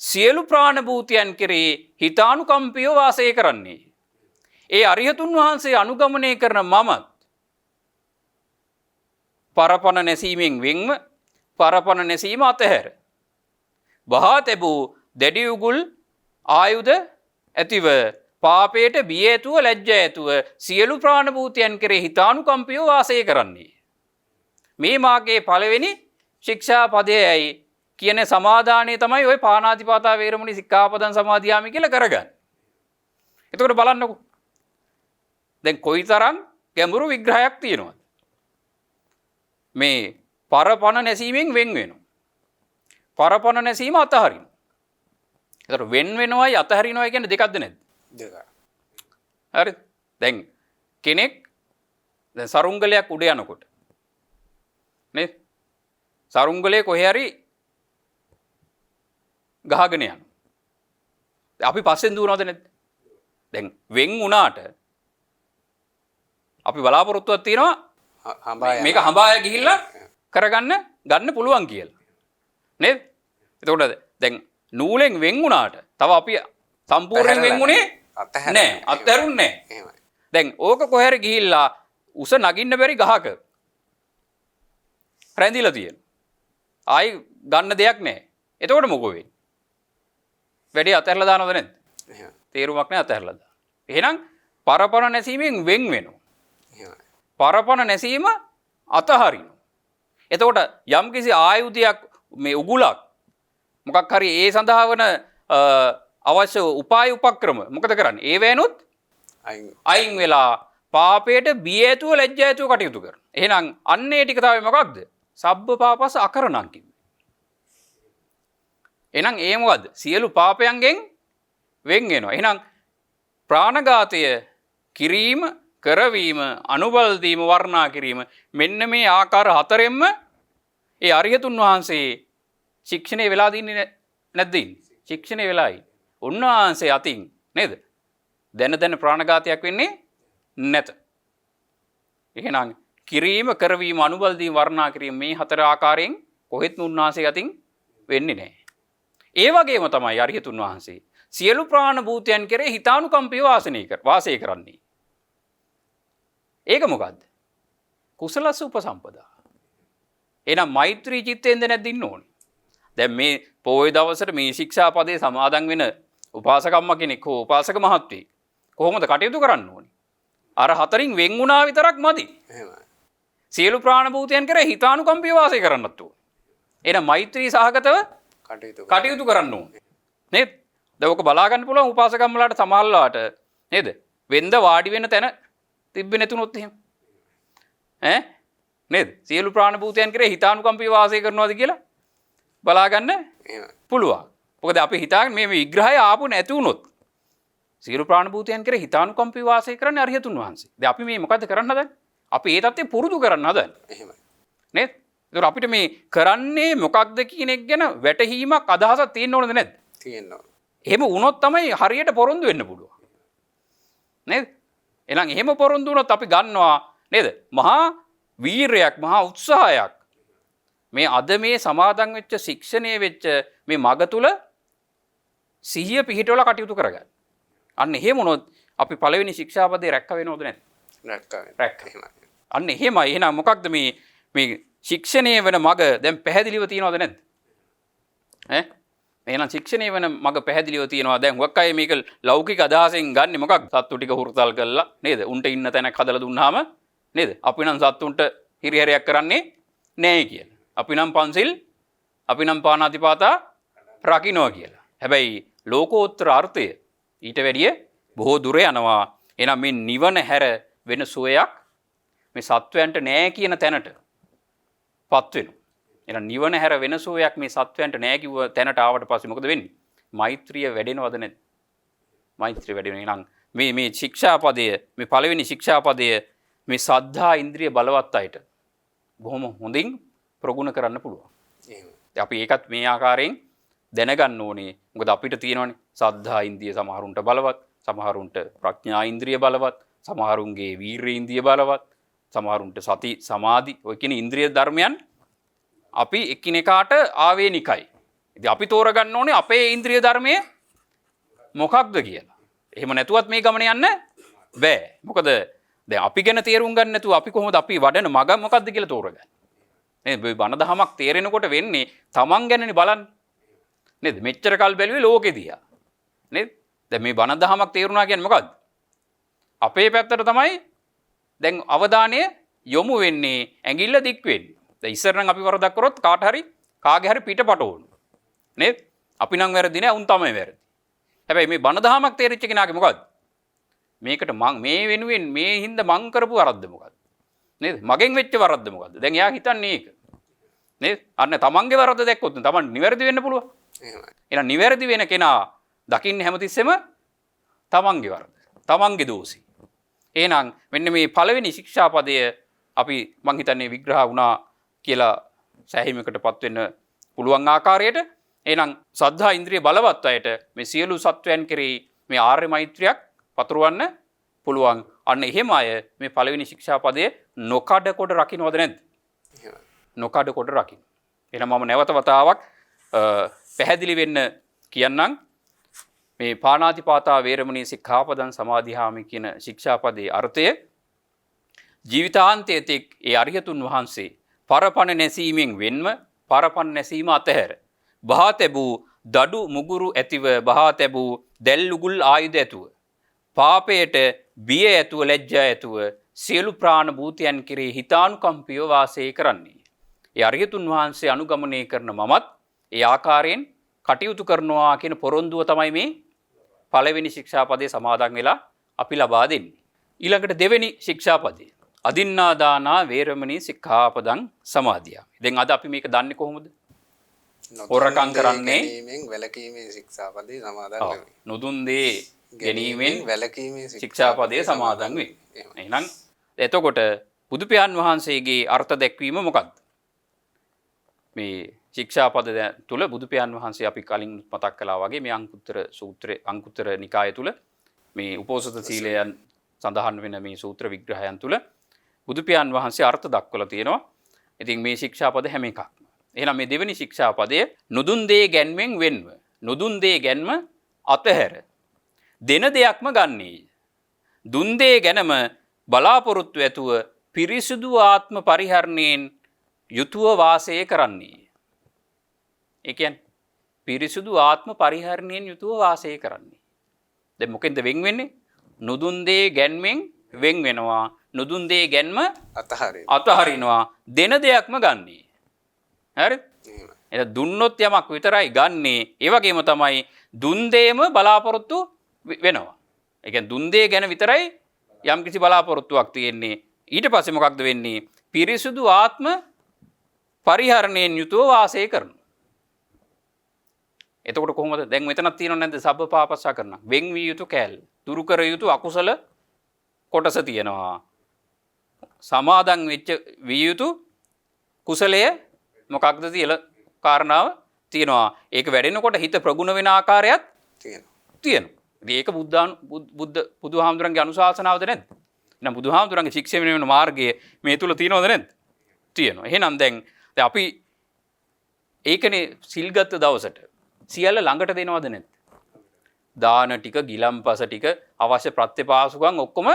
Speaker 3: සියලු ප්‍රාණභූතයන් කෙරෙහි හිතානුකම්පිතව වාසය කරන්නේ. ඒ අරිහතුන් වහන්සේ අනුගමනය කරන මමත් පරපණ නැසීමෙන් වෙන්ව පරපණ නැසීම අතහැර බහා තැබූ දැඩි උගුල් ආයුධ ඇතිව පාපයට බිය ඇතුව ලැජ්ජා ඇතුව සියලු ප්‍රාණභූතයන් කෙරෙහි හිතානුකම්පිතව වාසය කරන්නේ. මේ මාගේ පළවෙනි ශික්ෂාපදයයි කියන සමාදානය තමයි ওই පාණාතිපාතා වේරමණී සික්ඛාපදං සමාදියාමි කියලා කරගන්නේ. එතකොට බලන්නකෝ. දැන් කොයිතරම් ගැඹුරු විග්‍රහයක් තියෙනවද? මේ පරපණ නැසීමෙන් වෙන් වෙනවා. පරපණ නැසීම අතහරිනවා. එතකොට වෙන් වෙනවයි අතහරිනවයි කියන්නේ දෙකක්ද නැද්ද?
Speaker 2: දෙකක්.
Speaker 3: හරි. දැන් කෙනෙක් දැන් සරුංගලයක් උඩ යනකොට නේද? සරුංගලේ කොහේ හරි ගහගෙන යනවා. අපි පස්සෙන් දුවනවද නැද්ද? දැන් වෙන් වුණාට අපි බලාපොරොත්තුවක් තියෙනවා මේක හඹාය ගිහිල්ලා ගන්න පුළුවන් කියලා. නේද? එතකොට දැන් නූලෙන් වෙන් වුණාට තව අපි සම්පූර්ණයෙන් වෙන් වුණේ නෑ. අත්හැරුන්නේ නෑ. දැන් ඕක කොහේ හරි ගිහිල්ලා උස නගින්න බැරි ගහක රැඳිලා තියෙන. ආයි ගන්න දෙයක් නෑ. එතකොට මොකෝ වෙන්නේ? වැඩි අතහැරලා දානවද නැද්ද? තේරුමක් නෑ අතහැරලා දාන. එහෙනම් පරපණ නැසීමෙන් වෙන් වෙනවා. පරපණ නැසීම අතහරිනවා. එතකොට යම්කිසි ආයුධයක් මේ උගුලක් මොකක් හරි ඒ සඳහා වන අවශ්‍ය උපාය උපක්‍රම මොකද කරන්නේ? ඒ වේනොත් අයින් වෙලා පාපයට බිය ඇතුව ලැජ්ජා ඇතුව කටයුතු කරනවා. එහෙනම් අන්නේ ටික තමයි මොකක්ද? සබ්බ පාපස අකරණම් කිව්වේ. එහෙනම් ඒ මොකද්ද? සියලු පාපයන්ගෙන් වෙන් වෙනවා. එහෙනම් ප්‍රාණඝාතය කිරීම, කරවීම, අනුබල දීම, වර්ණා කිරීම මෙන්න මේ ආකාර හතරෙන්ම ඒ අරිහතුන් වහන්සේ ශික්ෂණය වෙලා දින්නේ නැද්ද ඉන්නේ? ශික්ෂණය වෙලා ඉන්නේ. උන්වහන්සේ අතින් නේද? දැන ප්‍රාණඝාතයක් වෙන්නේ නැත. එහෙනම් කිරීම, කරවීම, අනුබල දීම, වර්ණා කිරීම මේ හතර ආකාරයෙන් කොහෙත්ම උන්වහන්සේ අතින් වෙන්නේ නැහැ. ඒ වගේම තමයි අරිහතුන් වහන්සේ සියලු ප්‍රාණ භූතයන් කෙරෙහි හිතානුකම්පිතව වාසය කරන්නේ. ඒක මොකද්ද? කුසලස්ස උපසම්පදා. එහෙනම් මෛත්‍රී චිත්තයෙන්ද නැද්ද ඉන්න ඕනේ? දැන් මේ පොයේ දවසට මේ ශික්ෂාපදේ සමාදන් වෙන උපාසකම්ම කෙනෙක් හෝ උපාසක මහත්වෙක් කොහොමද කටයුතු කරන්න ඕනේ? අර හතරින් වෙන් වුණා විතරක් මදි.
Speaker 2: එහෙමයි.
Speaker 3: සියලු ප්‍රාණභූතයන් කෙරෙහි හිතානුකම්පීව වාසය කරන්නත් ඕන. එහෙනම් මෛත්‍රී සහගතව කටයුතු කරන්න ඕනේ. නේද? දැන් ඔක බලා ගන්න පුළුවන් උපාසකම්මලාට සමහරලාට නේද? වෙන්ද වාඩි වෙන තැන තිබ්බේ නැතුනොත් එහෙම. නේද? සියලු ප්‍රාණභූතයන් කෙරෙහි හිතානුකම්පීව වාසය කරනවාද කියලා බලා ගන්න පුළුවන්. මොකද අපි හිතාගෙන මේ විග්‍රහය ආපු නැති වුණොත් සියලු ප්‍රාණභූතයන් කෙරෙහි හිතානුකම්පීව වාසය කරන්නේ අරිහතුන් වහන්සේ. දැන් අපි මේ මොකද්ද කරන්න හදන්නේ? අපි ඒ தත්ත්වය පුරුදු කරන්න හදන්නේ.
Speaker 2: එහෙමයි.
Speaker 3: නේද? ඒතර අපිට මේ කරන්නේ මොකක්ද කියන එක ගැන වැටහීමක් අදහසක් තියෙන්න ඕනද නැද්ද?
Speaker 2: තියෙනවා.
Speaker 3: එහෙම වුණොත් තමයි හරියට පොරොන්දු වෙන්න පුළුවන්. නේද? එහෙනම් එහෙම පොරොන්දු වුණොත් අපි ගන්නවා නේද? මහා වීරයක්, මහා උත්සාහයක්. මේ අද මේ සමාදන් වෙච්ච ශික්ෂණය වෙච්ච මේ මග තුල සිහිය පිහිටවලා කටයුතු කරගන්න. අන්න එහෙම වුණොත් අපි පළවෙනි ශික්ෂාපදේ රැක්ක වෙනවද නැද්ද? රැක්ක. අන්න එහෙමයි. එහෙනම් මොකක්ද මේ ශික්ෂණය වෙන මග දැන් පැහැදිලිව තියනවද නැද්ද? එහෙනම් ශික්ෂණය වෙන මග පැහැදිලිව තියනවා. දැන් හුඟක් අය මේක ලෞකික අදහසෙන් ගන්නෙ මොකක්ද? සත්තු ටික හුරුතල් කරලා නේද? උන්ට ඉන්න තැනක් හදලා දුන්නාම නේද? අපි නම් සත්තුන්ට හිරිහැරයක් කරන්නේ නැහැ කියලා. අපි නම් පන්සිල්, අපි නම් පාණාතිපාතා රකින්නවා කියලා. හැබැයි ලෝකෝත්තර අර්ථය ඊට වැඩිය බොහෝ දුර යනවා. එහෙනම් මේ නිවන හැර වෙන සුවයක් මේ සත්වයන්ට නැහැ කියන තැනට පත් වෙනවා. එහෙනම් නිවන හැර වෙන සුවයක් මේ සත්වයන්ට නැහැ කිව්ව තැනට ආවට පස්සේ මොකද වෙන්නේ? මෛත්‍රිය වැඩෙනවද නැද්ද? මෛත්‍රිය වැඩෙනවා. එහෙනම් මේ ශික්ෂාපදය, මේ පළවෙනි ශික්ෂාපදය මේ සද්ධා ඉන්ද්‍රිය බලවත් අයට බොහොම හොඳින් ප්‍රගුණ කරන්න පුළුවන්. අපි ඒකත් මේ ආකාරයෙන් දැනගන්න ඕනේ. මොකද අපිට තියෙනවනේ සද්ධා ඉන්ද්‍රිය සමහරුන්ට බලවත්, සමහරුන්ට ප්‍රඥා ඉන්ද්‍රිය බලවත්, සමහරුන්ගේ වීර්ය ඉන්ද්‍රිය බලවත්, සමහරුන්ට සති සමාධි ඔය කියන ඉන්ද්‍රිය ධර්මයන් අපි එකිනෙකාට ආවේනිකයි. ඉතින් අපි තෝරගන්න ඕනේ අපේ ඉන්ද්‍රිය ධර්මය මොකක්ද කියලා. එහෙම නැතුවත් මේ ගමන යන්න බෑ. මොකද දැන් අපි ගැන තේරුම් ගන්න නැතුව අපි කොහොමද අපි වඩන මග මොකක්ද කියලා තෝරගන්නේ. නේද? මේ බණ දහමක් තේරෙනකොට වෙන්නේ තමන් ගැනනේ බලන්නේ. නේද? මෙච්චර කල් බැලුවේ ලෝකෙ දිහා. නේද? දැන් මේ බණ දහමක් තේරුණා කියන්නේ මොකද්ද? අපේ පැත්තට තමයි දැන් අවධානය යොමු වෙන්නේ, ඇඟිල්ල දික් වෙන්නේ. දැන් ඉස්සර නම් අපි වරදක් කරොත් කාට හරි කාගේ හරි පිටපට ඕන. නේද? අපි නම් වැරදි නෑ, උන් තමයි වැරදි. හැබැයි මේ බණ දහමක් තේරිච්ච කෙනාගේ මොකද්ද? මේකට මං මේ වෙනුවෙන් මේ හින්දා මං කරපු වරද්ද මොකද්ද? නේද? මගෙන් වෙච්ච වරද්ද මොකද්ද? දැන් එයා හිතන්නේ ඒක. නේද? අන්න තමන්ගේ වරද්ද දැක්කොත් තමන් නිවැරදි වෙන්න පුළුවන්.
Speaker 2: එහෙමයි.
Speaker 3: එහෙනම් නිවැරදි වෙන කෙනා දකින්නේ හැමතිස්සෙම තමන්ගේ වරද, තමන්ගේ දෝෂي. එහෙනම් මෙන්න මේ පළවෙනි ශික්ෂාපදය අපි මං හිතන්නේ විග්‍රහ වුණා කියලා සෑහීමකටපත් වෙන්න පුළුවන් ආකාරයට. එහෙනම් සද්ධා ඉන්ද්‍රිය බලවත් අයට මේ සියලු සත්වයන් කෙරෙහි මේ ආර්ය මෛත්‍රියක් පතුරවන්න පුළුවන්. අන්න එහෙම අය මේ පළවෙනි ශික්ෂාපදයේ නොකඩ කොට රකින්නවද නැද්ද? නොකඩ කොට රකින්න. එහෙනම් මම නැවත වතාවක් පැහැදිලි වෙන්න කියන්නම්. මේ පාණාතිපාතා වේරමණී සික්ඛාපදං සමාදිහාමි කියන ශික්ෂාපදයේ අර්ථය ජීවිතාන්තයේ තෙක් ඒ අරිහතුන් වහන්සේ පරපණ නැසීමෙන් වෙන්ව පරපණ නැසීම අතහැර බහා තැබූ දඩු මුගුරු ඇතිව බහා තැබූ දැල්ලුගුල් ආයුධ ඇතුව පාපයට බිය ඇතුව ලැජ්ජා ඇතුව සියලු ප්‍රාණ භූතයන් කෙරෙහි හිතානුකම්පීව වාසය කරන්නේ. ඒ අරිහතුන් වහන්සේ අනුගමනය කරන මමත් ඒ ආකාරයෙන් කටයුතු කරනවා කියන පොරොන්දුව තමයි මේ පළවෙනි ශික්ෂාපදයේ සමාදන් වෙලා අපි ලබා දෙන්නේ. ඊළඟට දෙවෙනි ශික්ෂාපදය අදින්නාදානා වේරමණී සික්ඛාපදං සමාදියාමි. දැන් අද අපි මේක දන්නේ කොහොමද? හොරකම් කරන්නේ
Speaker 2: වැළකීමේ ශික්ෂාපදයේ සමාදන් වෙමි.
Speaker 3: නොදුන් දේ ගැනීමෙන්
Speaker 2: වැළකීමේ
Speaker 3: ශික්ෂාපදයේ සමාදන් වෙමි. එහෙනම් එතකොට බුදු පියාණන් වහන්සේගේ අර්ථ දැක්වීම මොකක්ද? මේ ශික්ෂාපද තුල බුදු පියාණන් වහන්සේ අපි කලින් මතක් කළා වගේ මේ අංකුත්තර සූත්‍රයේ අංකුත්තර නිකාය තුල මේ උපෝසත සීලයන් සඳහන් වෙන මේ සූත්‍ර විග්‍රහයන් තුල බුදු පියාණන් වහන්සේ අර්ථ දක්වලා තියෙනවා. ඉතින් මේ ශික්ෂාපද හැම එකක්ම. එහෙනම් මේ දෙවෙනි ශික්ෂාපදයේ නුදුන් දේ ගැන්වෙන් වෙන්ව නුදුන් දේ ගැන්ම අතහැර දෙන දෙයක්ම ගන්නී. දුන් දේ ගැනම බලාපොරොත්තු ඇතුව පිරිසුදු ආත්ම පරිහරණයෙන් යුතුව වාසය කරන්නේ. ඒ කියන්නේ පිරිසුදු ආත්ම පරිහරණයෙන් යුතුව වාසය කරන්නේ. දැන් මොකෙන්ද වෙන් වෙන්නේ? නුදුන් දේ ගැන්වෙන් වෙන් වෙනවා. නොදුන් දේ ගැන්ම
Speaker 2: අතහරින.
Speaker 3: අතහරිනවා. දෙන දෙයක්ම ගන්නේ. හරි?
Speaker 2: එහෙමයි.
Speaker 3: එත දුන්නොත් යමක් විතරයි ගන්නේ. ඒ වගේම තමයි දුන් දේම බලාපොරොත්තු වෙනවා. ඒ කියන්නේ දුන් දේ ගැන විතරයි යම්කිසි බලාපොරොත්තුවක් තියෙන්නේ. ඊට පස්සේ මොකක්ද වෙන්නේ? පිරිසුදු ආත්ම පරිහරණයෙන් යුතුව වාසය කරනවා. එතකොට කොහොමද? දැන් මෙතනක් තියෙනව නැද්ද? සබ්බ පාපස්සා කරනවා. වෙන් විය යුතු කැල්. දුරු කර යුතු අකුසල කොටස තියෙනවා. සමාදන් වෙච්ච විය යුතු කුසලය මොකක්ද කියලා කාරණාව තියෙනවා. ඒක වැඩෙනකොට හිත ප්‍රගුණ වෙන ආකාරයත් තියෙනවා. ඒක බුදුහාමුදුරන්ගේ අනුශාසනාවද නැද්ද? එහෙනම් බුදුහාමුදුරන්ගේ ශික්ෂා වෙන මාර්ගය මේ තුල තියෙනවද නැද්ද? තියෙනවා. එහෙනම් දැන් අපි ඒකනේ සිල්ගත් දවසට සියල්ල ළඟට දෙනවද නැද්ද? දාන ටික, ගිලම්පස ටික, අවශ්‍ය ප්‍රත්‍යපාසුකම් ඔක්කොම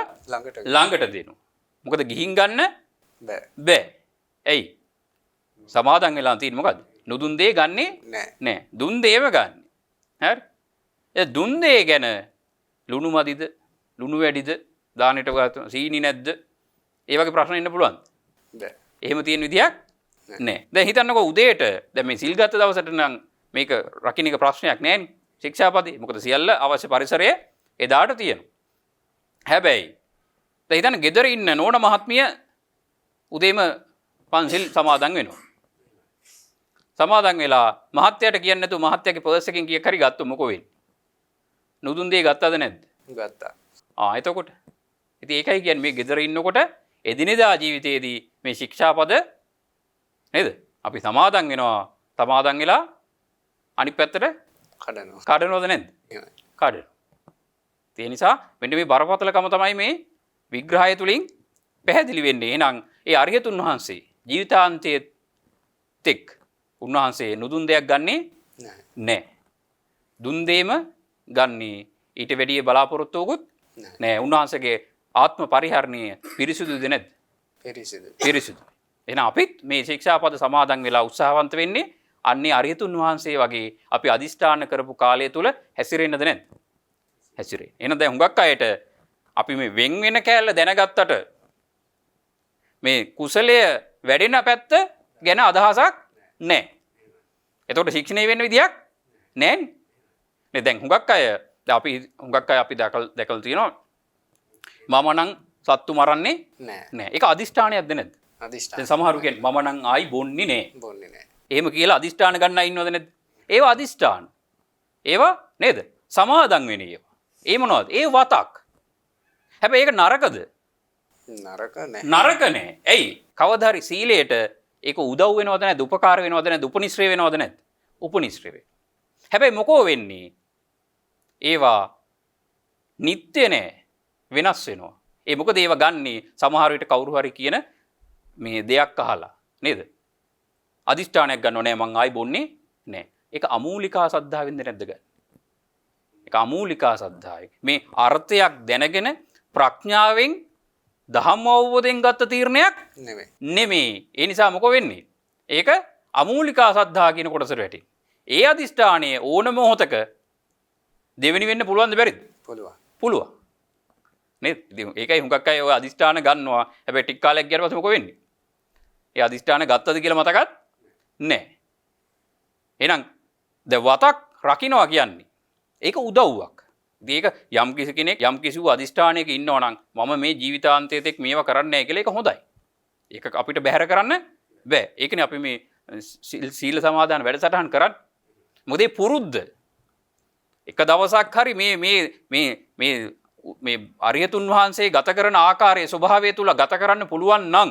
Speaker 3: ළඟට දෙනවා. මොකද ගිහින් ගන්න බෑ. ඇයි? සමාදන් වෙලා තියෙන්නේ මොකද්ද? නුදුන් දේ ගන්නේ නෑ. දුන් දේම ගන්න. හරි? ඒ දුන් දේ ගැන ලුණු මදිද? ලුණු වැඩිද? දානෙට සීනි නැද්ද? ඒ වගේ ප්‍රශ්න එන්න පුළුවන්ද?
Speaker 2: බෑ.
Speaker 3: එහෙම තියෙන විදියක් නෑ. දැන් හිතන්නකෝ උදේට දැන් මේ සිල් ගත්ත දවසට නම් මේක රකින්න එක ප්‍රශ්නයක් නෑනේ. ශික්ෂාපදේ. මොකද සියල්ල අවශ්‍ය පරිසරය එදාට තියෙනවා. හැබැයි දැන් හිතන්න ගෙදර ඉන්න නෝන මහත්මිය උදේම පන්සිල් සමාදන් වෙනවා. සමාදන් වෙලා මහත්යට කියන්නේ නැතුව මහත්යගේ පර්ස් එකෙන් කීයක් හරි ගත්තොත් මොකෝ වෙන්නේ? නුදුන් දේ ගත්තද නැද්ද?
Speaker 2: ගත්තා.
Speaker 3: එතකොට ඉතින් ඒකයි කියන්නේ මේ ගෙදර ඉන්නකොට එදිනෙදා ජීවිතයේදී මේ ශික්ෂාපද නේද? අපි සමාදන් වෙනවා. සමාදන් වෙලා අනිත් පැත්තට කඩනවද නැද්ද? කඩනවා. ඒ නිසා මෙන්න මේ බරපතලකම තමයි මේ විග්‍රහය තුලින් පැහැදිලි වෙන්නේ. එහෙනම් ඒ අරිහතුන් වහන්සේ ජීවිතාන්තයේ තෙක් උන්වහන්සේ නුදුන් දෙයක් ගන්නේ නැහැ. දුන් දෙම ගන්නේ ඊට වැඩිය බලාපොරොත්තුවකුත් නැහැ. උන්වහන්සේගේ ආත්ම පරිහරණය පිරිසුදුද නැද්ද? පිරිසුදු. එහෙනම් අපිත් මේ ශික්ෂාපද සමාදන් වෙලා උත්සාහවන්ත වෙන්නේ අන්නේ අරිහතුන් වහන්සේ වගේ අපි අදිෂ්ඨාන කරපු කාලය තුල හැසිරෙන්නද නැද්ද? හැසිරෙන්නේ. එහෙනම් දැන් හුඟක් අයට අපි මේ වෙන් වෙන කැලල දැනගත්තට මේ කුසලය වැඩෙන පැත්ත ගැන අදහසක් නැහැ. එතකොට ශික්ෂණය වෙන්න විදියක් නැහැ නේ. දැන් හුඟක් අය අපි දැකලා තියෙනවා මම නම් සත්තු මරන්නේ නැහැ. ඒක අදිෂ්ඨානයක්ද නැද්ද? දැන් සමහරු කියන්නේ මම නම් ආයි බොන්නේ නැහැ. එහෙම කියලා අදිෂ්ඨාන ගන්න ඉන්නවද නැද්ද? ඒවා අදිෂ්ඨාන. ඒවා නේද? සමාදන් වෙන ඒවා. ඒ මොනවද? ඒ වතක්. හැබැයි ඒක නරකද? නරක නෑ. ඇයි? කවදා හරි සීලයට ඒක උදව් වෙනවද නැද්ද? උපකාර වෙනවද නැද්ද? උපනිශ්‍රේ වෙනවද නැද්ද? උපනිශ්‍රේ වේ. හැබැයි මොකෝ වෙන්නේ? ඒවා නිත්‍ය නෑ. වෙනස් වෙනවා. ඒ මොකද ඒවා ගන්නේ සමහර විට කවුරු හරි කියන මේ දෙයක් අහලා නේද? අදිෂ්ඨානයක් ගන්නව නෑ මං ආයි බොන්නේ නෑ. ඒක අමූලිකා සද්ධාවෙන්ද නැද්ද ගන්න? ඒක අමූලිකා සද්ධාවේ. මේ අර්ථයක් දැනගෙන ප්‍රඥාවෙන් දහම් අවබෝධයෙන් ගත්ත තීරණයක් නෙමෙයි. ඒ නිසා මොකෝ වෙන්නේ? ඒක අමූලිකා සද්ධා කියන කොටසට වැටෙන්නේ. ඒ අදිෂ්ඨානයේ ඕන මොහොතක දෙවෙනි වෙන්න පුළුවන්ද බැරිද? පුළුවන්. නේද? ඉතින් ඒකයි හුඟක් අය ඔය අදිෂ්ඨාන ගන්නවා. හැබැයි ටික කාලයක් ගියාට පස්සේ මොකෝ වෙන්නේ? ඒ අදිෂ්ඨාන ගත්තද කියලා මතකත් නැහැ. එහෙනම් දැන් වතක් රකින්නවා කියන්නේ ඒක උදව්වක්. ඒක යම් කිසි කෙනෙක් යම් කිසි අදිෂ්ඨානයක ඉන්නවා නම් මම මේ ජීවිතාන්තයේ තෙක් මේවා කරන්නේ නැහැ කියලා ඒක හොඳයි. ඒක අපිට බැහැර කරන්න බෑ. ඒකනේ අපි මේ සීල සමාදාන වැඩසටහන් කරන්නේ. මොකද ඒ පුරුද්ද එක දවසක් හරි මේ අරියතුන් වහන්සේ ගත කරන ආකාරයේ ස්වභාවය තුල ගත කරන්න පුළුවන් නම්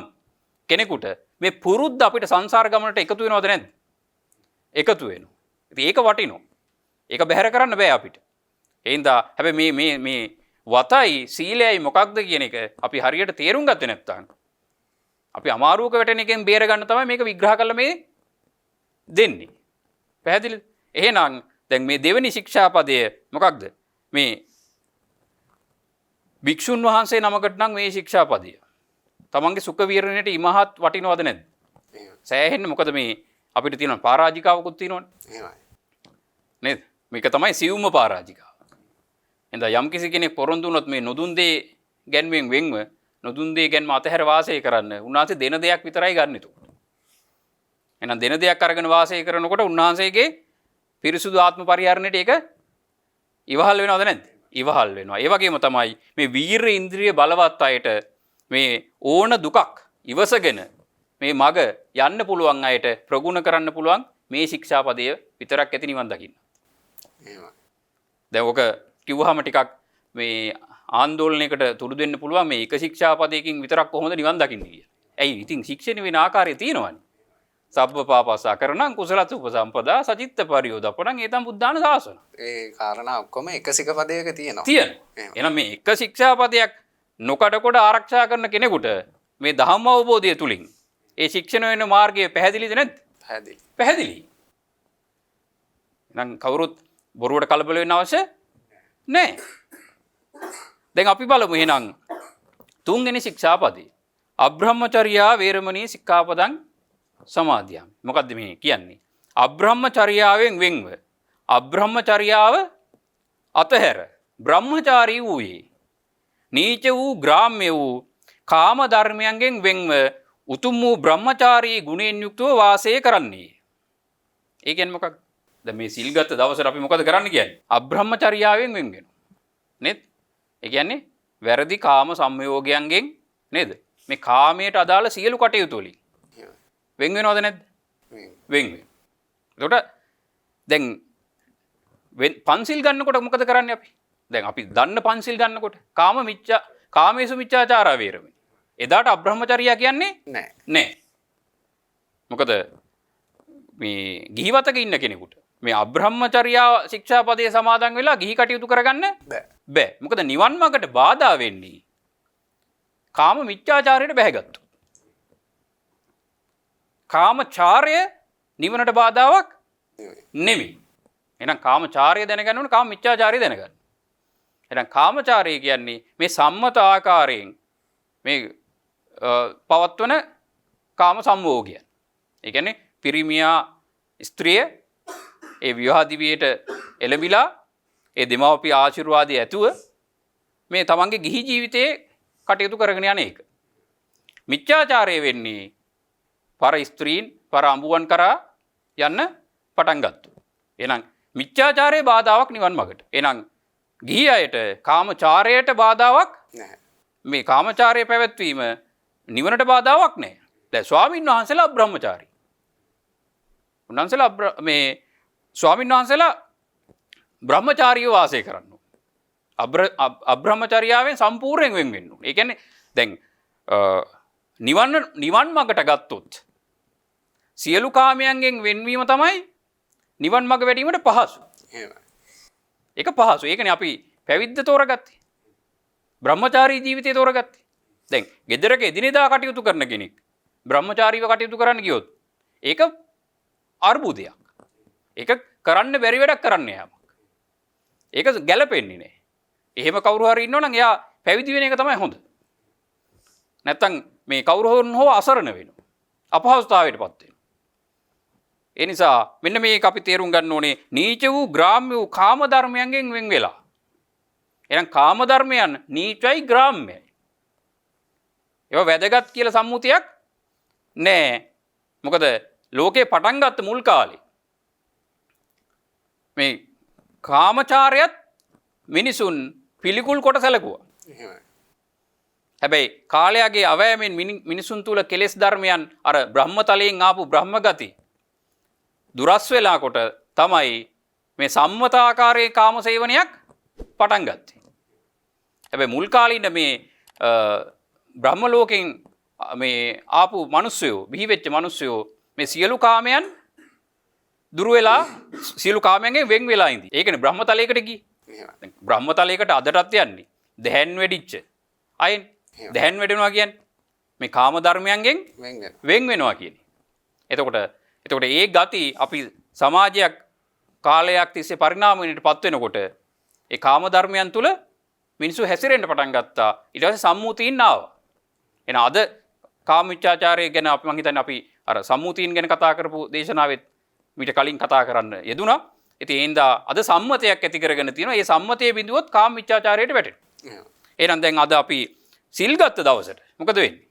Speaker 3: කෙනෙකුට මේ පුරුද්ද අපිට සංසාර ගමනට එකතු වෙනවද නැද්ද? එකතු වෙනවා. ඉතින් ඒක වටිනවා. ඒක බැහැර කරන්න බෑ අපිට. එහෙනම් හැබැයි මේ වතයි සීලයයි මොකක්ද කියන එක අපි හරියට තේරුම් ගත්තේ නැත්නම් අපි අමාරුවක වැටෙන එකෙන් බේර ගන්න තමයි මේක විග්‍රහ කරලා මේ දෙන්නේ. පැහැදිලිද? එහෙනම් දැන් මේ දෙවෙනි ශික්ෂාපදය මොකක්ද? මේ භික්ෂුන් වහන්සේ නමකට නම් මේ ශික්ෂාපදය තමන්ගේ සුඛ විහරණයට ඉමහත් වටිනවද නැද්ද? සෑහෙන්න. මොකද මේ අපිට තියෙන පරාජිකාවකුත් තියෙනවනේ. නේද? මේක තමයි සියුම්ම පරාජිකාව. එහෙනම් යම් කිසි කෙනෙක් පොරොන්දු වුණොත් මේ නොදුන් දේ ගැන්වෙන් වෙන්ව නොදුන් දේ ගැන්ම අතහැර වාසය කරන්න උන්වහන්සේ දෙන දෙයක් විතරයි ගන්න එතකොට. එහෙනම් දෙන දෙයක් අරගෙන වාසය කරනකොට උන්වහන්සේගේ පිරිසුදු ආත්ම පරිහරණයට ඒක ඉවහල් වෙනවද නැද්ද? ඉවහල් වෙනවා. ඒ වගේම තමයි මේ වීර ඉන්ද්‍රිය බලවත් අයට මේ ඕන දුකක් ඉවසගෙන මේ මග යන්න පුළුවන් අයට ප්‍රගුණ කරන්න පුළුවන් මේ ශික්ෂාපදය විතරක් ඇති නිවන් දකින්න.
Speaker 2: එහෙමයි.
Speaker 3: දැන් ඔක කිව්වහම ටිකක් මේ ආందోලනයකට තුඩු දෙන්න පුළුවන් මේ එක ශික්ෂාපදයකින් විතරක් කොහොමද නිවන් දකින්නේ කියලා. ඇයි ඉතින් ශික්ෂණය වෙන ආකාරය තියෙනවනේ. සබ්බ පාපස්සා කරණං කුසලත් උපසම්පදා සචිත්ත පරියෝදපණං ඒතම් බුද්ධාන ශාසන.
Speaker 2: ඒ කාරණා ඔක්කොම එක සිකපදයක තියෙනවා.
Speaker 3: තියෙනවා. එහෙනම් මේ එක ශික්ෂාපදයක් නොකඩකොට ආරක්ෂා කරන කෙනෙකුට මේ ධම්ම අවබෝධය තුලින් ඒ ශික්ෂණ වෙන මාර්ගය පැහැදිලිද නැද්ද?
Speaker 2: පැහැදිලි.
Speaker 3: පැහැදිලි. එහෙනම් කවුරුත් බොරුවට කලබල වෙන්න අවශ්‍ය නැහැ. දැන් අපි බලමු එහෙනම් තුන්වෙනි ශික්ෂාපදේ. අබ්‍රහ්මචර්යා වේරමණී සික්ඛාපදං සමාදියාමි. මොකද්ද මේ කියන්නේ? අබ්‍රහ්මචර්යාවෙන් වෙන්ව අබ්‍රහ්මචර්යාව අතහැර බ්‍රහ්මචාරී වූයේ නීච වූ ග්‍රාම්‍ය වූ කාම ධර්මයන්ගෙන් වෙන්ව උතුම් වූ බ්‍රහ්මචාරී ගුණයෙන් යුක්තව වාසය කරන්නේ. ඒ කියන්නේ මොකක්ද? දැන් මේ සිල්ගත දවසට අපි මොකද කරන්න කියන්නේ? අබ්‍රහ්මචර්යාවෙන් වෙන් වෙනවා. නේද? ඒ කියන්නේ වැරදි කාම සංයෝගයන්ගෙන් නේද? මේ කාමයට අදාළ සියලු කටයුතු වලින් වෙන් වෙනවද නැද්ද? වෙන් වෙන. එතකොට දැන් පන්සිල් ගන්නකොට මොකද කරන්නේ අපි? දැන් අපි දන්න පන්සිල් ගන්නකොට කාමේසු මිච්ඡාචාරා වේරමණී. එදාට අබ්‍රහ්මචර්යා කියන්නේ නැහැ. මොකද මේ ගිහිවතක ඉන්න කෙනෙකුට මේ අබ්‍රහ්මචර්යා ශික්ෂාපදයේ සමාදන් වෙලා ගිහි කටයුතු කරගන්න බෑ. මොකද නිවන් මාර්ගට බාධා වෙන්නේ කාම මිච්ඡාචාරයට බැහැගත්තු. කාමචාරය නිවනට බාධාවක් නෙමෙයි. එහෙනම් කාමචාරය දැනගන්න ඕනේ කාම මිච්ඡාචාරය දැනගන්න. එහෙනම් කාමචාරය කියන්නේ මේ සම්මත ආකාරයෙන් මේ පවත්වන කාම සම්භෝගයන්. ඒ කියන්නේ පිරිමියා ස්ත්‍රිය ඒ විවාහ දිවියට එළඹිලා ඒ දෙමව්පිය ආශිර්වාදය ඇතුව මේ තමන්ගේ ගිහි ජීවිතයේ කටයුතු කරගෙන යන එක. මිච්ඡාචාරය වෙන්නේ පර ස්ත්‍රීන් පර අඹුවන් කරා යන්න පටන් ගත්තා. එහෙනම් මිච්ඡාචාරයේ බාධාවක් නිවන් මාර්ගට. එහෙනම් ගිහි අයට කාමචාරයට බාධාවක් නැහැ. මේ කාමචාරයේ පැවැත්වීම නිවනට බාධාවක් නැහැ. දැන් ස්වාමීන් වහන්සේලා බ්‍රහ්මචාරී. උන්වහන්සේලා මේ ස්වාමීන් වහන්සේලා බ්‍රහ්මචාරීව වාසය කරන්න ඕනේ. අබ්‍රහ්මචර්යාවෙන් සම්පූර්ණයෙන් වෙන් වෙන්න ඕනේ. ඒ කියන්නේ දැන් නිවන් මාර්ගට ගත්තොත් සියලු කාමයන්ගෙන් වෙන්වීම තමයි නිවන් මාර්ග වැඩීමට පහසු. ඒක පහසු. ඒකනේ අපි පැවිද්ද තෝරගත්තේ. බ්‍රහ්මචාරී ජීවිතය තෝරගත්තේ. දැන් ගෙදරක එදිනෙදා කටයුතු කරන කෙනෙක් බ්‍රහ්මචාරීව කටයුතු කරන්න ගියොත් ඒක අර්බුදයක්. ඒක කරන්න බැරි වැඩක් කරන්න යාමක්. ඒක ගැළපෙන්නේ නැහැ. එහෙම කවුරු හරි ඉන්නවනම් එයා පැවිදි වෙන එක තමයි හොඳ. නැත්තම් මේ කවුරු හෝ අසරණ වෙනවා. අපහසුතාවයටපත් වෙනවා. ඒ නිසා මෙන්න මේක අපි තේරුම් ගන්න ඕනේ නීච වූ ග්‍රාම්‍ය වූ කාම ධර්මයන්ගෙන් වෙන් වෙලා. එහෙනම් කාම ධර්මයන් නීචයි ග්‍රාම්‍යයි. ඒවා වැදගත් කියලා සම්මුතියක් නෑ. මොකද ලෝකේ පටන් ගත්ත මුල් කාලේ මේ කාමචාරයත් මිනිසුන් පිළිකුල් කොට සැලකුවා. හැබැයි කාලයාගේ අවයමෙන් මිනිසුන් තුල කෙලෙස් ධර්මයන් අර බ්‍රහ්මතලයෙන් ආපු බ්‍රහ්මගති දුරස් වෙලා කොට තමයි මේ සම්මතාකාරයේ කාම සේවනයක් පටන් ගත්තේ. හැබැයි මුල් කාලේ ඉන්න මේ බ්‍රහ්ම ලෝකෙන් මේ ආපු මිනිස්සුયો බිහි වෙච්ච මිනිස්සුયો මේ සියලු කාමයන් දුර වෙලා සියලු කාමයන්ගෙන් වෙන් වෙලා ඉඳි. ඒකනේ බ්‍රහ්මතලයකට ගියේ. දැන් බ්‍රහ්මතලයකට අදටත් යන්නේ දැහැන් වෙඩිච්ච අයන් දැහැන් වෙඩෙනවා කියන්නේ මේ කාම ධර්මයන්ගෙන් වෙන් වෙනවා කියන්නේ. එතකොට ඒ ගති අපි සමාජයක් කාලයක් තිස්සේ පරිණාමයටපත් වෙනකොට ඒ කාම ධර්මයන් තුල මිනිස්සු හැසිරෙන්න පටන් ගත්තා. ඊට පස්සේ සම්මුතියින් ආවා. එහෙනම් අද කාමීච්ඡාචාරය ගැන අපි මං හිතන්නේ අපි අර සම්මුතියින් ගැන කතා කරපු දේශනාවෙත් මීට කලින් කතා කරන්න යෙදුණා. ඉතින් ඒ හින්දා අද සම්මතයක් ඇති කරගෙන තියෙනවා. ඒ සම්මතයේ බිඳුවොත් කාමීච්ඡාචාරයට වැටෙනවා. එහෙනම් දැන් අද අපි සිල් ගත්ත දවසට මොකද වෙන්නේ?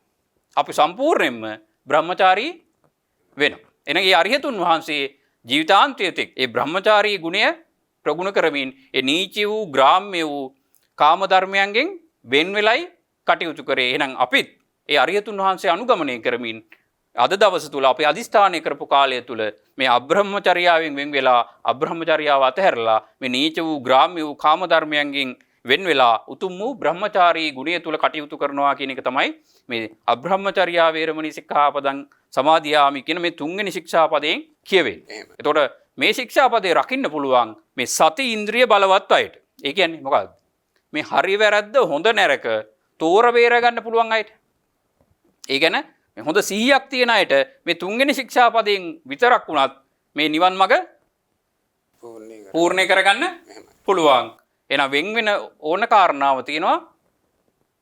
Speaker 3: අපි සම්පූර්ණයෙන්ම බ්‍රහ්මචාරී වෙනවා. එහෙනම් ඒ අරිහතුන් වහන්සේ ජීවිතාන්තයේ තෙක් ඒ බ්‍රහ්මචාරී ගුණය ප්‍රගුණ කරමින් ඒ නීච වූ ග්‍රාම්‍ය වූ කාම ධර්මයන්ගෙන් වෙන් වෙලයි කටයුතු කරේ. එහෙනම් අපිත් ඒ අරිහතුන් වහන්සේ අනුගමනය කරමින් අද දවස තුල අපි අදිස්ථානය කරපු කාලය තුල මේ අබ්‍රහ්මචර්යාවෙන් වෙන් වෙලා අබ්‍රහ්මචර්යාව අතහැරලා මේ නීච වූ ග්‍රාම්‍ය වූ කාම ධර්මයන්ගෙන් වෙන් වෙලා උතුම් වූ බ්‍රහ්මචාරී ගුණය තුල කටයුතු කරනවා කියන එක තමයි මේ අබ්‍රහ්මචර්යා වේරමණී සික්ඛාපදං සමාදියාමි කියන මේ තුන්වෙනි ශික්ෂාපදයෙන් කියවෙන්නේ. එතකොට මේ ශික්ෂාපදේ රකින්න පුළුවන් මේ සති ඉන්ද්‍රිය බලවත් අයට. ඒ කියන්නේ මොකක්ද? මේ හරි වැරද්ද හොඳ නරක තෝර බේර ගන්න පුළුවන් අයට. ඒ කියන්නේ මේ හොඳ සිහියක් තියෙන අයට මේ තුන්වෙනි ශික්ෂාපදයෙන් විතරක් වුණත් මේ නිවන් මඟ පූර්ණ කරගන්න පුළුවන්. එහෙනම් වෙන් වෙන ඕන කාරණාව තියෙනවා.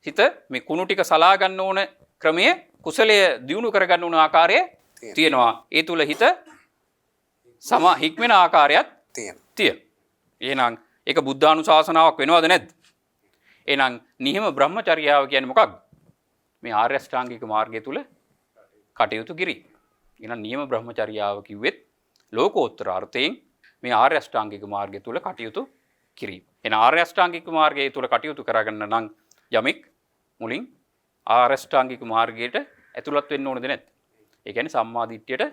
Speaker 3: හිත මේ කුණු ටික සලා ගන්න ඕන ක්‍රමයේ කුසලයේ දියුණු කරගන්න ඕන ආකාරය තියෙනවා. ඒ තුල හිත හික්මෙන ආකාරයක් තියෙනවා. එහෙනම් ඒක බුද්ධානුශාසනාවක් වෙනවද නැද්ද? එහෙනම් නිහිම බ්‍රහ්මචර්යාව කියන්නේ මොකක්ද? මේ ආර්ය අෂ්ටාංගික මාර්ගය තුල කටයුතු කිරීම. එහෙනම් නියම බ්‍රහ්මචර්යාව කිව්වෙත් ලෝකෝත්තර අර්ථයෙන් මේ ආර්ය අෂ්ටාංගික මාර්ගය තුල කටයුතු කිරීම. එහෙනම් ආර්ය අෂ්ටාංගික මාර්ගය තුල කටයුතු කරගන්න නම් යමෙක් මුලින් ආර්ය අෂ්ටාංගික මාර්ගයට ඇතුළත් වෙන්න ඕනද නැද්ද? ඒ කියන්නේ සම්මා දිට්ඨියට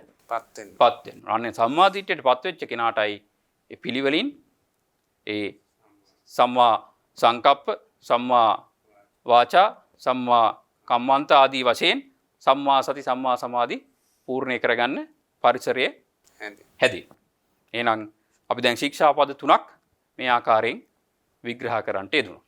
Speaker 3: පත් වෙන්න. අනේ සම්මා දිට්ඨියට පත් වෙච්ච කෙනාටයි ඒ පිළිවෙලින් ඒ සම්මා සංකප්ප, සම්මා වාචා, සම්මා කම්මන්ත ආදී වශයෙන් සම්මා සති, සම්මා සමාධි පූර්ණේ කරගන්න පරිසරය හැදී. එහෙනම් අපි දැන් ශික්ෂාපද 3ක් මේ ආකාරයෙන් විග්‍රහ කරන්නට යෙදුණා.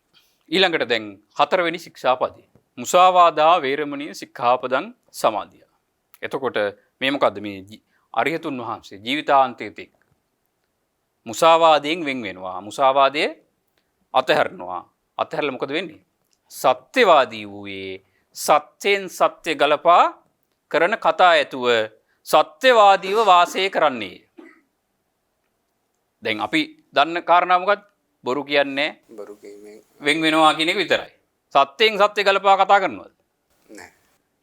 Speaker 3: ඊළඟට දැන් 4 වෙනි ශික්ෂාපදය. මුසාවාදා වේරමණී සික්ඛාපදං සමාදියා. එතකොට මේ මොකද්ද? මේ අරිහතුන් වහන්සේ ජීවිතාන්තයේදී මුසාවාදයෙන් වෙන් වෙනවා. මුසාවාදයේ අතහැරනවා. අතහැරලා මොකද වෙන්නේ? සත්‍යවාදී වූයේ සත්‍යෙන් සත්‍ය ගලපා කරන කතා ඇතුව සත්‍යවාදීව වාසය කරන්නේ. දැන් අපි දන්න කාරණා මොකක්ද? බොරු කියන්නේ
Speaker 2: බොරු කීමෙන්
Speaker 3: වෙන් වෙනවා කියන එක විතරයි. සත්‍යයෙන් සත්‍ය ගලපා කතා කරනවද?
Speaker 2: නැහැ.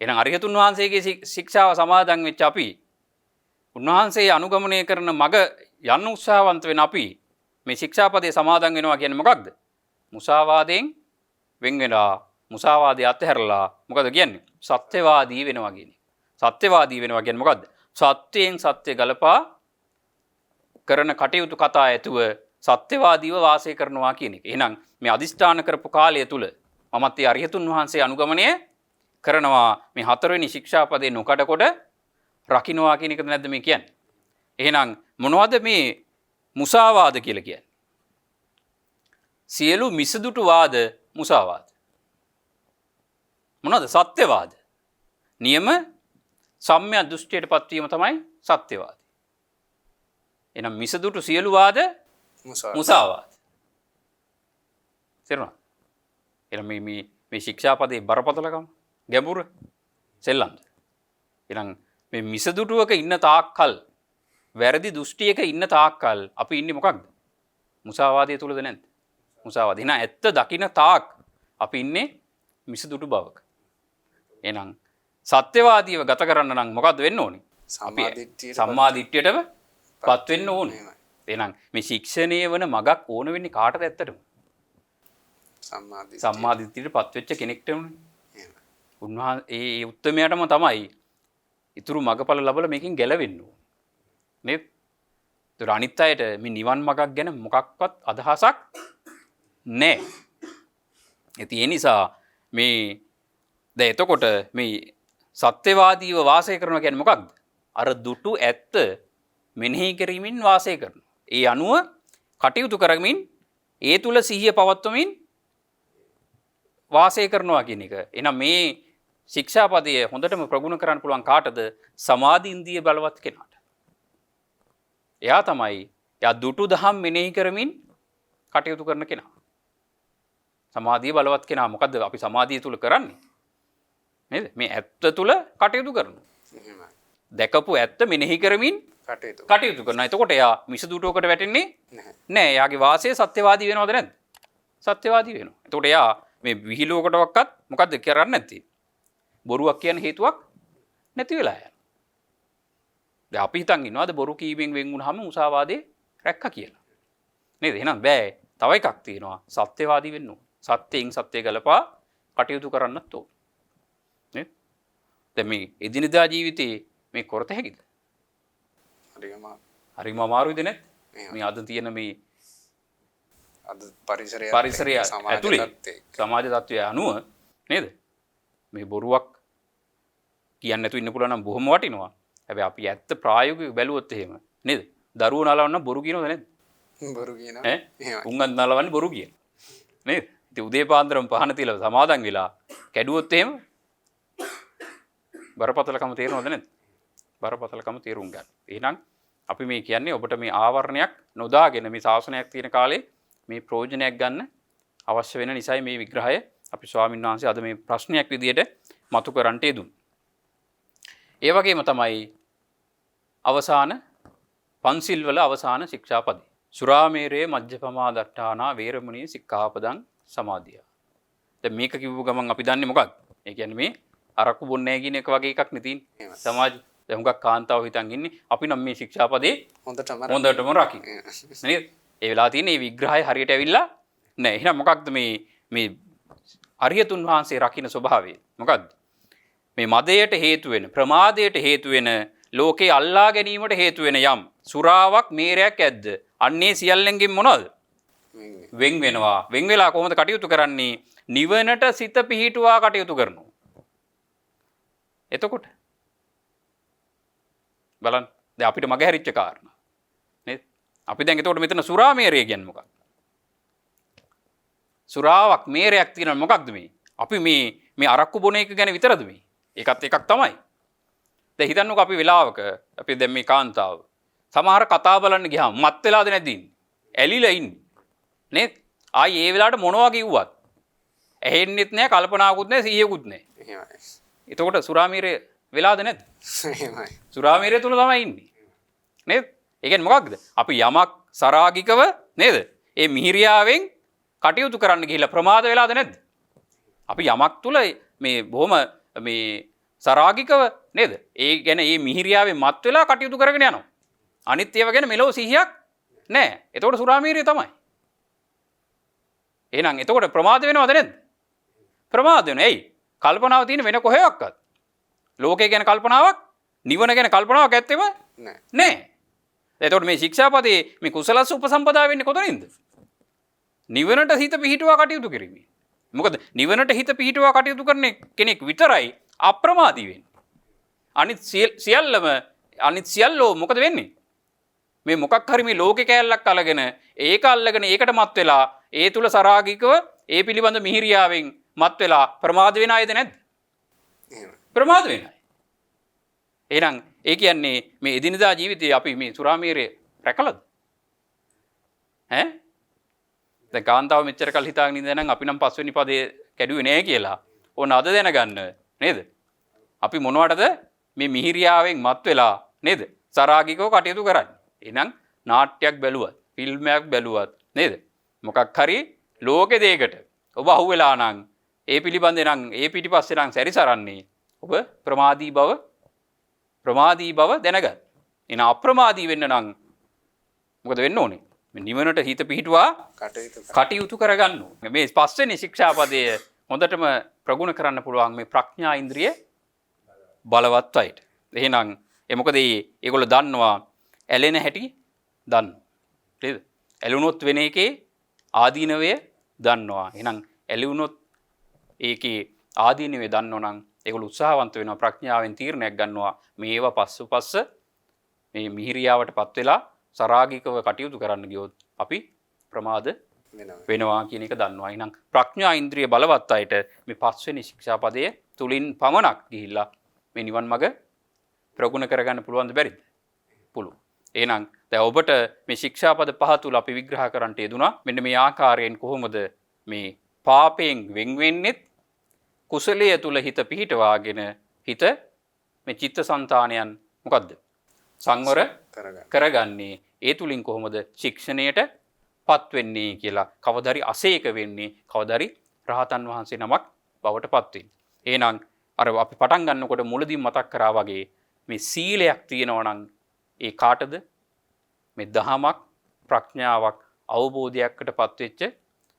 Speaker 3: එහෙනම් අරිහතුන් වහන්සේගේ ශික්ෂාව සමාදන් වෙච්ච අපි උන්වහන්සේ අනුගමනය කරන මග යන්න උත්සාහවන්ත වෙන අපි මේ ශික්ෂාපදේ සමාදන් වෙනවා කියන්නේ මොකක්ද? මුසාවාදයෙන් වෙන් වෙනවා. මුසාවාදය අත්හැරලා මොකද කියන්නේ? සත්‍යවාදී වෙනවා කියන්නේ. සත්‍යවාදී වෙනවා කියන්නේ මොකද්ද? සත්‍යයෙන් සත්‍ය ගලපා කරන කටයුතු කතා ඇතුව සත්‍යවාදීව වාසය කරනවා කියන එක. එහෙනම් මේ අදිස්ථාන කරපු කාලය තුල මමත් ඒ අරිහතුන් වහන්සේ අනුගමනය කරනවා මේ 4 වෙනි ශික්ෂාපදේ නොකඩකොට රකින්නවා කියන එකද නැද්ද මේ කියන්නේ? එහෙනම් මොනවද මේ මුසාවාද කියලා කියන්නේ? සියලු මිසදුටු වාද මුසාවාද. මොනවද? සත්‍යවාද. නියම සම්‍යක් දෘෂ්ටියට පත්වීම තමයි සත්‍යවාද. එහෙනම් මිසදුටු සියලු වාද මුසාවාද. තේරුණා? එහෙනම් මේ ශික්ෂාපදේ බරපතලකම ගැඹුර සෙල්ලම්ද? එහෙනම් මේ මිසදුටුවක ඉන්න තාක්කල් වැරදි දෘෂ්ටියක ඉන්න තාක්කල් අපි ඉන්නේ මොකක්ද? මුසාවාදයේ තුලද නැද්ද? මුසාවාද. එහෙනම් ඇත්ත දකින්න තාක් අපි ඉන්නේ මිසදුටු බවක. එහෙනම් සත්‍යවාදීව ගත කරන්න නම් මොකද්ද වෙන්න ඕනේ? සම්මා දිට්ඨියටම පත් වෙන්න ඕනේ. එහෙනම් මේ ශික්ෂණය වන මගක් ඕන වෙන්නේ කාටද ඇත්තටම? සම්මා දිට්ඨියට පත් වෙච්ච කෙනෙක්ට උනේ. උන්වහන්සේ ඒ උත්තරමයටම තමයි ඊතුරු මගපල ලැබලා මේකෙන් ගැලවෙන්න ඕනේ. නේද? ඒතර අනිත් අයට මේ නිවන් මගක් ගැන මොකක්වත් අදහසක් නැහැ. ඒ නිසා මේ දැන් එතකොට මේ සත්‍යවාදීව වාසය කරනවා කියන්නේ මොකක්ද? අර දුටු ඇත්ත මෙනෙහි කිරීමෙන් වාසය කරනවා. ඒ අනුව කටයුතු කරමින් ඒ තුල සිහිය පවත්වමින් වාසය කරනවා කියන එක. එහෙනම් මේ ශික්ෂාපදය හොඳටම ප්‍රගුණ කරන්න පුළුවන් කාටද? සමාධි ඉන්ද්‍රිය බලවත් කෙනාට. එයා තමයි එයා දුටු දහම් මෙනෙහි කරමින් කටයුතු කරන කෙනා. සමාධිය බලවත් කෙනා. මොකද්ද අපි සමාධිය තුල කරන්නේ? නේද? මේ ඇත්ත තුල කටයුතු කරනවා. දැකපු ඇත්ත මෙනෙහි කරමින් කටයුතු කරනවා. එතකොට එයා මිසදුටුවකට වැටෙන්නේ නැහැ. එයාගේ වාසය සත්‍යවාදී වෙනවද නැද්ද? සත්‍යවාදී වෙනවා. එතකොට එයා මේ විහිළුවකටවත් මොකද්ද කරන්නේ නැත්තේ? බොරුවක් කියන හේතුවක් නැති වෙලා යනවා. දැන් අපි හිතන් ඉන්නවාද බොරු කීමෙන් වෙන් වුණාම මුසාවාදේ රැක්කා කියලා. නේද? එහෙනම් බෑ. තව එකක් තියෙනවා. සත්‍යවාදී වෙන්න ඕන. සත්‍යයෙන් සත්‍ය ගලපා කටයුතු කරන්නත් ඕන. නේද? දැන් මේ එදිනදා ජීවිතේ මේ කරත හැකිද? හරිම අමාරුයිද නැත්? මේ අද තියෙන මේ
Speaker 2: අද පරිසරය
Speaker 3: ඇතුලේ සමාජ තත්ත්වය අනුව නේද? මේ බොරුවක් කියන්න නැතුව ඉන්න පුළුවන් නම් බොහොම වටිනවා. හැබැයි අපි ඇත්ත ප්‍රායෝගිකව බැලුවොත් එහෙම නේද? දරුවෝ නලවන්න බොරු කියනවද නැද්ද?
Speaker 2: බොරු කියනවා.
Speaker 3: ඈ උංගන් නලවන්නේ බොරු කියන. නේද? ඉතින් උදේ පාන්දරම පහන තියලා සමාදන් වෙලා කැඩුවොත් එහෙම බරපතලකම තේරෙනවද නැද්ද? බරපතලකම තේරුම් ගන්න. එහෙනම් අපි මේ කියන්නේ ඔබට මේ ආවරණයක් නොදාගෙන මේ ශාසනයක් තියෙන කාලේ මේ ප්‍රයෝජනයක් ගන්න අවශ්‍ය වෙන නිසායි මේ විග්‍රහය අපි ස්වාමීන් වහන්සේ අද මේ ප්‍රශ්නයක් විදියට මතු කරන්නට යෙදුනේ. ඒ වගේම තමයි අවසාන පන්සිල් වල අවසාන ශික්ෂාපදේ. සුරාමේරේ මජ්ජපමා දට්ඨානා වේරමණී සික්ඛාපදං සමාදියා. දැන් මේක කිව්ව ගමන් අපි දන්නේ මොකක්ද? ඒ කියන්නේ මේ අරක්කු බොන්නේ නැහැ කියන එක වගේ එකක් නේ තියෙන්නේ. සමාජ දැන් හුඟක් කාන්තාව හිතන් ඉන්නේ අපි නම් මේ ශික්ෂාපදේ හොඳටම රකින්න. නේද? ඒ වෙලාව තියෙන මේ විග්‍රහය හරියට ඇවිල්ලා නැහැ. එහෙනම් මොකක්ද මේ අරියතුන් වහන්සේ රකින්න ස්වභාවය? මොකක්ද? මේ මදයට හේතු වෙන ප්‍රමාදයට හේතු වෙන ලෝකේ අල්ලා ගැනීමට හේතු වෙන යම් සුරාවක් මේරයක් ඇද්ද? අන්නේ සියල්ලෙන්ගෙන් මොනවද? වෙන් වෙනවා. වෙන් වෙලා කොහොමද කටයුතු කරන්නේ? නිවනට සිත පිහිටුවා කටයුතු කරනවා. එතකොට බලන්න දැන් අපිට මගහැරිච්ච කාරණා නේද? අපි දැන් එතකොට මෙතන සුරා මේරය කියන්නේ මොකක්ද? සුරාවක් මේරයක් තියෙනවා මොකක්ද මේ? අපි මේ අරක්කු බොන එක ගැන විතරද මේ? ඒකත් එකක් තමයි. දැන් හිතන්නකෝ අපි වෙලාවක අපි දැන් මේ කාන්තාව සමහර කතා බලන්න ගියාම මත් වෙලාද නැද්ද ඉන්නේ? ඇලිලා ඉන්නේ. නේද? ආයි ඒ වෙලාවට මොනවා කිව්වත් ඇහෙන්නෙත් නැහැ, කල්පනාවකුත් නැහැ, සිහියකුත් නැහැ.
Speaker 2: එහෙමයි.
Speaker 3: එතකොට සුරාමීරේ වෙලාද නැද්ද?
Speaker 2: එහෙමයි.
Speaker 3: සුරාමීරේ තුල තමයි ඉන්නේ. නේද? ඒ කියන්නේ මොකක්ද? අපි යමක් සරාගිකව නේද? ඒ මිහිරියාවෙන් කටයුතු කරන්න ගිහිල්ලා ප්‍රමාද වෙලාද නැද්ද? අපි යමක් තුල මේ බොහොම මේ සරාගිකව නේද? ඒ ගැන මේ මිහිරියාවෙන් මත් වෙලා කටයුතු කරගෙන යනවා. අනිත් ඒවා ගැන මෙලෝ සිහියක් නැහැ. එතකොට සුරාමීරිය තමයි. එහෙනම් එතකොට ප්‍රමාද වෙනවද නැද්ද? ප්‍රමාද වෙනවා. එයි කල්පනාව තියෙන වෙන කොහෙවත්. ලෝකය ගැන කල්පනාවක්, නිවන ගැන කල්පනාවක් ඇත්තෙම නැහැ. එතකොට මේ ශික්ෂාපදේ මේ කුසලස් උපසම්පදා වෙන්නේ කොතනින්ද? නිවනට හිත පිහිටුවා කටයුතු කිරීමෙන්. මොකද නිවනට හිත පිහිටුවා කටයුතු කරන කෙනෙක් විතරයි අප්‍රමාදී වෙන්නේ. අනිත් සියල්ලෝ මොකද වෙන්නේ? මේ මොකක් හරි මේ ලෝකේ කැලලක් අල්ලගෙන ඒක අල්ලගෙන ඒකට මත් වෙලා ඒ තුල සරාගිකව ඒ පිළිබඳ මිහිරියාවෙන් මත් වෙලා ප්‍රමාද වෙන අයද නැද්ද? ප්‍රමාද වෙන අය. එහෙනම් ඒ කියන්නේ මේ එදිනදා ජීවිතයේ අපි මේ සුරාමීරය රැකලාද? ඈ? දැන් කාන්තාව මෙච්චර කල් හිතාගෙන ඉඳලා නම් අපි නම් පස්වෙනි පදේ කැඩුවේ නෑ කියලා. ඕන අද දැනගන්න නේද? අපි මොනවටද මේ මිහිරියාවෙන් මත් වෙලා නේද? සරාගිකව කටයුතු කරන්නේ. එහෙනම් නාට්‍යයක් බැලුවත්, ෆිල්ම් එකක් බැලුවත් නේද? මොකක් හරි ලෝකෙ දෙයකට ඔබ අහුවෙලා නම් ඒ පිළිබඳේ නම් ඒ පිටිපස්සේ නම් සැරිසරන්නේ ඔබ ප්‍රමාදී බව දැනගන්න. එන අප්‍රමාදී වෙන්න නම් මොකද වෙන්න ඕනේ? මේ නිවනට හිත පිහිටුවා කටයුතු කරගන්න ඕනේ. මේ පස්වෙනි ශික්ෂාපදය හොඳටම ප්‍රගුණ කරන්න පුළුවන් මේ ප්‍රඥා ඉන්ද්‍රිය බලවත් අයට. එහෙනම් මොකද ඒගොල්ලෝ දන්නවා ඇලෙන හැටි දන්නවා. නේද? ඇලුනොත් වෙන එකේ ආදීනවය දන්නවා. එහෙනම් ඇලුනොත් ඒකේ ආදීනවය දන්නෝ නම් ඒගොල්ලෝ උත්සාහවන්ත වෙනවා ප්‍රඥාවෙන් තීරණයක් ගන්නවා මේවා පස්ස මේ මිහිරියාවටපත් වෙලා සරාගිකව කටයුතු කරන්න ගියොත් අපි ප්‍රමාද වෙනවා කියන එක දන්නවා. එහෙනම් ප්‍රඥා ඉන්ද්‍රිය බලවත් අයට මේ පස්වෙනි ශික්ෂාපදයේ තුලින් පමණක් ගිහිල්ලා මේ නිවන් මඟ ප්‍රගුණ කරගන්න පුළුවන්ද බැරිද? පුළුවන්. එහෙනම් දැන් ඔබට මේ ශික්ෂාපද පහ තුල අපි විග්‍රහ කරන්නට යෙදුනා. මෙන්න මේ ආකාරයෙන් කොහොමද මේ පාපයෙන් වෙන් වෙන්නේ? කුසලයේ තුල හිත පිහිටවාගෙන හිත මේ චිත්තසංතානයන් මොකද්ද? සංවර කරගන්නේ. ඒ තුලින් කොහොමද ශික්ෂණයට පත් වෙන්නේ කියලා කවදාරි අසේක වෙන්නේ, කවදාරි රහතන් වහන්සේ නමක් බවට පත් වෙන්නේ. එහෙනම් අර අපි පටන් ගන්නකොට මුලදී මතක් කරා වගේ මේ සීලයක් තියෙනවා නම් ඒ කාටද? මේ දහමක් ප්‍රඥාවක් අවබෝධයකට පත් වෙච්ච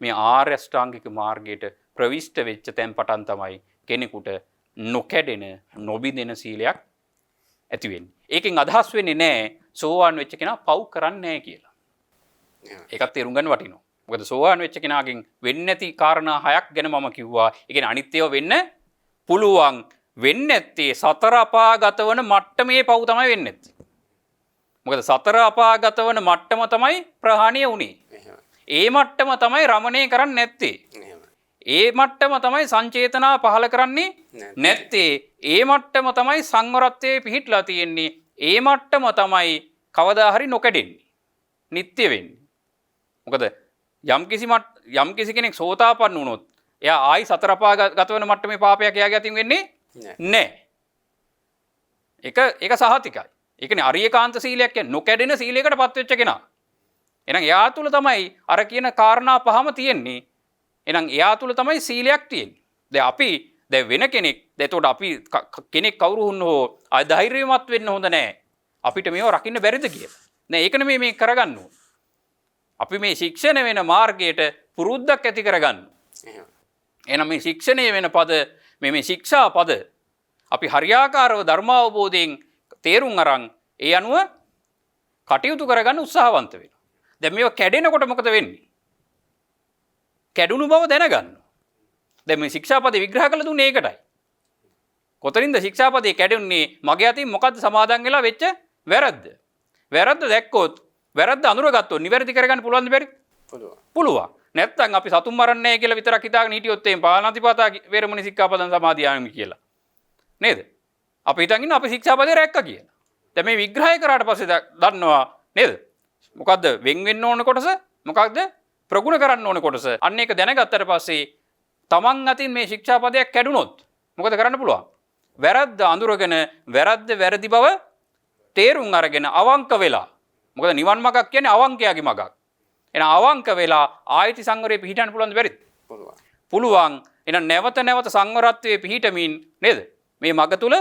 Speaker 3: මේ ආර්ය අෂ්ටාංගික මාර්ගයට ප්‍රවිෂ්ඨ වෙච්ච තැන් පටන් තමයි කෙනෙකුට නොකැඩෙන නොබිඳෙන සීලයක් ඇති වෙන්නේ. ඒකෙන් අදහස් වෙන්නේ නැහැ සෝවාන් වෙච්ච කෙනා පව් කරන්නේ නැහැ කියලා. ඒකත් තේරුම් ගන්න වටිනවා. මොකද සෝවාන් වෙච්ච කෙනාගෙන් වෙන්නේ නැති කාරණා 6ක් ගැන මම කිව්වා. ඒ කියන්නේ අනිත් ඒවා වෙන්න පුළුවන්. වෙන්නේ නැත්තේ සතර අපාගත වන මට්ටමේ පව් තමයි වෙන්නේ නැත්තේ. මොකද සතර අපාගත වන මට්ටම තමයි ප්‍රහාණය වුනේ. ඒ මට්ටම තමයි රමණය කරන්නේ නැත්තේ. ඒ මට්ටම තමයි සංචේතනා පහල කරන්නේ නැත්තේ. ඒ මට්ටම තමයි සංවරත්වයේ පිහිටලා තියෙන්නේ. ඒ මට්ටම තමයි කවදා හරි නොකැඩෙන්නේ. නිත්‍ය වෙන්නේ. මොකද යම්කිසි කෙනෙක් සෝතාපන්න වුණොත් එයා ආයි සතර අපාගත වෙන මට්ටමේ පාපයක් එයාගේ අතින් වෙන්නේ නැහැ. ඒක සහතිකයි. ඒ කියන්නේ අරියකාන්ත සීලයක් කියන්නේ නොකැඩෙන සීලයකට පත් වෙච්ච කෙනා. එහෙනම් එයා තුල තමයි අර කියන කාරණා පහම තියෙන්නේ. එහෙනම් එයා තුල තමයි සීලයක් තියෙන්නේ. දැන් වෙන කෙනෙක් එතකොට අපි කෙනෙක් කවුරු හෝ අධෛර්යමත් වෙන්න හොඳ නැහැ. අපිට මේව රකින්න බැරිද කියලා. නෑ ඒක නෙමෙයි මේ කරගන්න ඕනේ. අපි මේ ශික්ෂණය වෙන මාර්ගයට පුරුද්දක් ඇති කරගන්න. එහෙනම් මේ ශික්ෂණය වෙන පද මේ ශික්ෂා පද අපි හරියාකාරව ධර්මාවබෝධයෙන් තේරුම් අරන් ඒ අනුව කටයුතු කරගන්න උත්සාහවන්ත වෙනවා. දැන් මේව කැඩෙනකොට මොකද වෙන්නේ? කැඩුණු බව දැනගන්න. දැන් මේ ශික්ෂාපදේ විග්‍රහ කළ දුන්නේ ඒකටයි. කොතනින්ද ශික්ෂාපදේ කැඩුන්නේ? මගේ අතින් මොකද්ද සමාදන් වෙලා වෙච්ච වැරද්ද? වැරද්ද දැක්කොත් වැරද්ද අඳුරගත්තොත් නිවැරදි කරගන්න පුළුවන්ද බැරි? පුළුවන්. නැත්තම් අපි සතුන් මරන්නේ නැහැ කියලා විතරක් හිතාගෙන හිටියොත් එම් පාණාතිපාතා වේරමණී සික්ඛාපදං සමාදියාමි කියලා. නේද? අපි හිතන් ඉන්න අපි ශික්ෂාපදේ රැක්කා කියලා. දැන් මේ විග්‍රහය කරාට පස්සේ දන්නවා නේද? මොකද්ද වෙන් වෙන්න ඕන කොටස? මොකක්ද ප්‍රගුණ කරන්න ඕන කොටස? අන්න ඒක දැනගත්තට පස්සේ තමන් අතින් මේ ශික්ෂාපදයක් කැඩුනොත් මොකද කරන්න පුළුවන්? වැරද්ද අඳුරගෙන වැරද්ද වැරදි බව තේරුම් අරගෙන අවංක වෙලා. මොකද නිවන් මාර්ගක් කියන්නේ අවංකයාගේ මාර්ගක්. එහෙනම් අවංක වෙලා ආයති සංවරයේ පිහිටන්න පුළුවන්ද බැරිද? පුළුවන්. එහෙනම් නැවත නැවත සංවරත්වයේ පිහිටමින් නේද? මේ මඟ තුල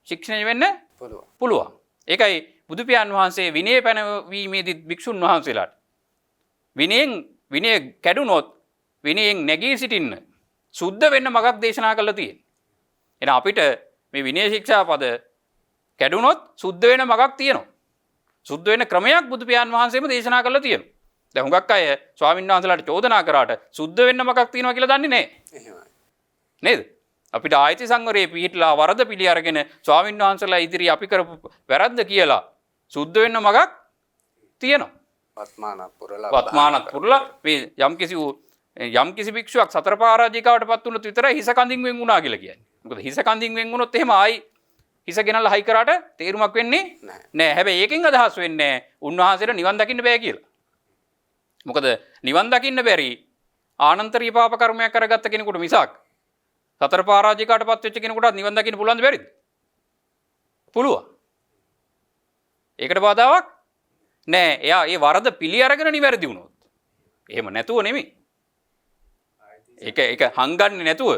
Speaker 3: ශික්ෂණය වෙන්න පුළුවන්. ඒකයි බුදු පියාණන් වහන්සේ විනය පැනවීමේදී භික්ෂුන් වහන්සේලාට විනය කැඩුනොත් විනයෙන් නැගී සිටින්න සුද්ධ වෙන්න මගක් දේශනා කළා තියෙනවා. එහෙනම් අපිට මේ විනය ශික්ෂාපද කැඩුනොත් සුද්ධ වෙන මගක් තියෙනවා. සුද්ධ වෙන ක්‍රමයක් බුදු පියාණන් වහන්සේම දේශනා කළා තියෙනවා. දැන් හුඟක් අය ස්වාමීන් වහන්සේලාට චෝදනා කරාට සුද්ධ වෙන්න මගක් තියෙනවා කියලා දන්නේ නැහැ. නේද? අපිට ආයති සංවරයේ පිහිටලා වරද පිළි අරගෙන ස්වාමීන් වහන්සේලා ඉදිරි අපි කරපු වැරද්ද කියලා සුද්ධ වෙන්න මගක් තියෙනවා. වත්මානක් පුරලා මේ යම්කිසි භික්ෂුවක් සතර පරාජිකාවටපත් වුණොත් විතරයි හිස කඳින් වෙන් වුණා කියලා කියන්නේ. මොකද හිස කඳින් වෙන් වුණොත් එහෙම ආයි හිස ගෙනල්ලා හයි කරාට තේරුමක් වෙන්නේ නැහැ. හැබැයි ඒකෙන් අදහස් වෙන්නේ උන්වහන්සේට නිවන් දකින්න බෑ කියලා. මොකද නිවන් දකින්න බැරි ආනන්තරීය පාප කර්මයක් කරගත්ත කෙනෙකුට මිසක් සතර පරාජිකාවටපත් වෙච්ච කෙනෙකුට නිවන් දකින්න පුළුවන්ද බැරිද? පුළුවන්. ඒකට බාධාවක් නෑ. එයා ඒ වරද පිළි අරගෙන නිවැරදි වුණොත්. එහෙම නැතුව නෙමෙයි. ඒක හංගන්නේ නැතුව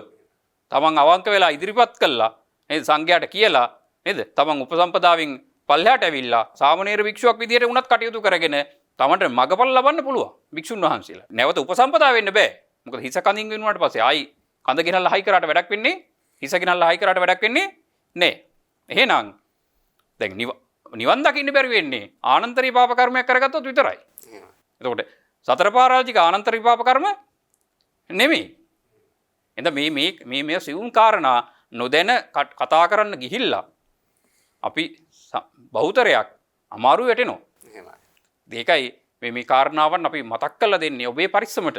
Speaker 3: තමන් අවංක වෙලා ඉදිරිපත් කළා නේද? සංඝයාට කියලා නේද? තමන් උපසම්පදාවෙන් පල්ලෙහාට ඇවිල්ලා සාමණේර භික්ෂුවක් විදියට උනත් කටයුතු කරගෙන තමන්ට මගපල් ලබන්න පුළුවන් භික්ෂුන් වහන්සේලා. නැවත උපසම්පදා වෙන්න බෑ. මොකද හිස කඳින් වෙනුවාට පස්සේ ආයි කඳ ගෙනල්ලා හයි කරාට වැඩක් වෙන්නේ හිස ගෙනල්ලා හයි කරාට වැඩක් වෙන්නේ නෑ. එහෙනම් දැන් නිවන් දකින්න බැරි වෙන්නේ ආනන්තරීය පාප කර්මයක් කරගත්තොත් විතරයි. එතකොට සතර පරාජික ආනන්තරීය පාප කර්ම නෙමෙයි. එතන මේ සිවුම් කාරණා නොදැන කතා කරන්න ගිහිල්ලා අපි බහුතරයක් අමාරු වැටෙනවා. ඒකයි මේ කාරණාවන් අපි මතක් කරලා දෙන්නේ ඔබේ පරිස්සමට.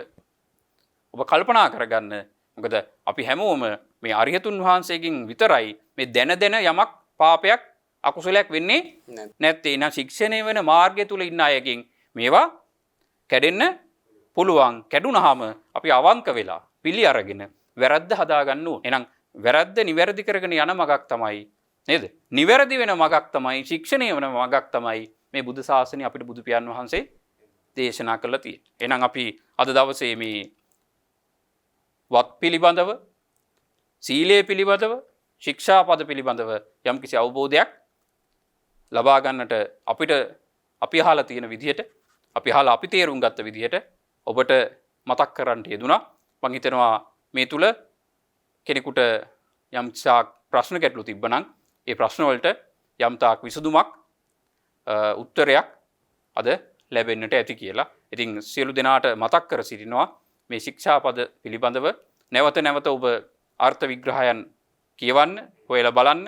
Speaker 3: ඔබ කල්පනා කරගන්න. මොකද අපි හැමෝම මේ අරිහතුන් වහන්සේගෙන් විතරයි මේ දැන යමක් පාපයක් අකුසලයක් වෙන්නේ නැත්තේ. එහෙනම් ශික්ෂණය වෙන මාර්ගය තුල ඉන්න අයගෙන් මේවා කැඩෙන්න පුළුවන්. කැඩුනහම අපි අවංක වෙලා පිළි අරගෙන වැරද්ද හදාගන්න ඕන. එහෙනම් වැරද්ද නිවැරදි කරගෙන යන මගක් තමයි නේද? නිවැරදි වෙන මගක් තමයි ශික්ෂණය වෙන මගක් තමයි මේ බුදු සාසනය අපිට බුදු පියාණන් වහන්සේ දේශනා කළා තියෙන්නේ. එහෙනම් අපි අද දවසේ මේ වත් පිළිබඳව සීලය පිළිබඳව ශික්ෂාපද පිළිබඳව යම්කිසි අවබෝධයක් ලබා ගන්නට අපිට අපි අහලා තියෙන විදිහට අපි අහලා අපි තේරුම් ගත්ත විදිහට ඔබට මතක් කරන්න යෙදුණා. මම හිතනවා මේ තුල කෙනෙකුට යම් ප්‍රශ්න ගැටලු තිබ්බනම් ඒ ප්‍රශ්න වලට යම් තාක් විසඳුමක් උත්තරයක් අද ලැබෙන්නට ඇති කියලා. ඉතින් සියලු දෙනාට මතක් කර සිටිනවා මේ ශික්ෂාපද පිළිබඳව නැවත නැවත ඔබ අර්ථ විග්‍රහයන් කියවන්න, හොයලා බලන්න.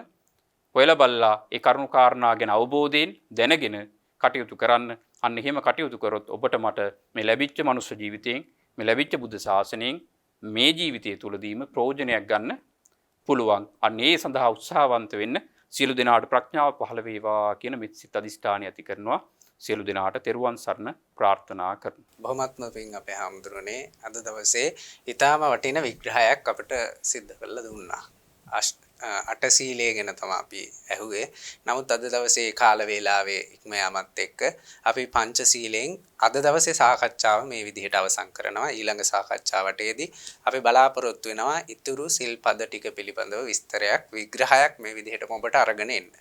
Speaker 3: හොයලා බලලා ඒ කරුණු කාරණා ගැන අවබෝධයෙන් දැනගෙන කටයුතු කරන්න. අන්න එහෙම කටයුතු කරොත් ඔබට මට මේ ලැබිච්ච මනුෂ්‍ය ජීවිතයෙන්, මේ ලැබිච්ච බුද්ධ ශාසනයෙන් මේ ජීවිතය තුළදීම ප්‍රයෝජනයක් ගන්න පුළුවන්. අන්න ඒ සඳහා උත්සාහවන්ත වෙන්න සියලු දෙනාට ප්‍රඥාව පහළ වේවා කියන මෙත්සිත අධිෂ්ඨානය ඇති කරනවා. සියලු දෙනාට තෙරුවන් සරණ ප්‍රාර්ථනා කරනවා.
Speaker 2: බොහොමත්ම පිං අපේ හාමුදුරනේ අද දවසේ ඊටාම වටින විග්‍රහයක් අපිට සිද්ධ කරලා දුන්නා. අටසීලය ගැන තමයි අපි ඇහුවේ. නමුත් අද දවසේ කාල වේලාවේ ඉක්ම යාමත් එක්ක අපි පංචශීලයෙන් අද දවසේ සාකච්ඡාව මේ විදිහට අවසන් කරනවා. ඊළඟ සාකච්ඡාවටදී අපි බලාපොරොත්තු වෙනවා ඉතුරු සිල්පද ටික පිළිබඳව විස්තරයක් විග්‍රහයක් මේ විදිහටම ඔබට අරගෙන එන්න.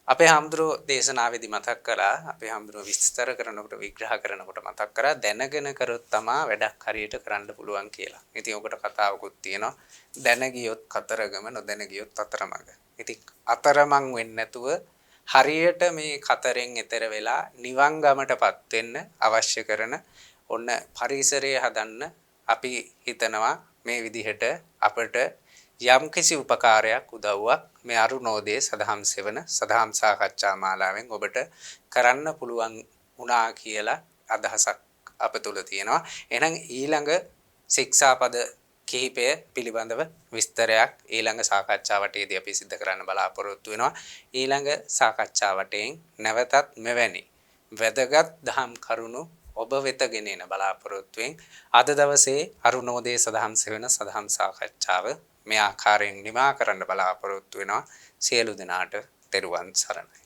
Speaker 2: අපේ හාමුදුරුවෝ දේශනාවේදී මතක් කරා අපේ හාමුදුරුවෝ විස්තර කරනකොට විග්‍රහ කරනකොට මතක් කරා දැනගෙන කරොත් තමයි වැඩක් හරියට කරන්න පුළුවන් කියලා. ඉතින් ඔකට කතාවකුත් තියෙනවා. දැන ගියොත් කතරගම නොදැන ගියොත් අතරමඟ. ඉතින් අතරමං වෙන්නේ නැතුව හරියට මේ කතරෙන් එතර වෙලා නිවන් ගමටපත් වෙන්න අවශ්‍ය කරන ඔන්න පරිසරය හදන්න අපි හිතනවා මේ විදිහට අපට යම් කිසි උපකාරයක් උදව්වක් මේ අරුණෝදයේ සදහම් සෙවන සදහම් සාකච්ඡා මාලාවෙන් ඔබට කරන්න පුළුවන් වුණා කියලා අදහසක් අප තුළ තියෙනවා. එහෙනම් ඊළඟ ශික්ෂාපද කිහිපය පිළිබඳව විස්තරයක් ඊළඟ සාකච්ඡාවටදී අපි සිදු කරන්න බලාපොරොත්තු වෙනවා. ඊළඟ සාකච්ඡාවටෙන් නැවතත් මෙවැනි වැදගත් දහම් කරුණු ඔබ වෙත ගෙනෙන බලාපොරොත්තුෙන් අද දවසේ අරුණෝදයේ සදහම් සෙවන සදහම් සාකච්ඡාව මේ ආකාරයෙන් නිමා කරන්න බලාපොරොත්තු වෙනවා. සියලු දෙනාට තෙරුවන් සරණයි.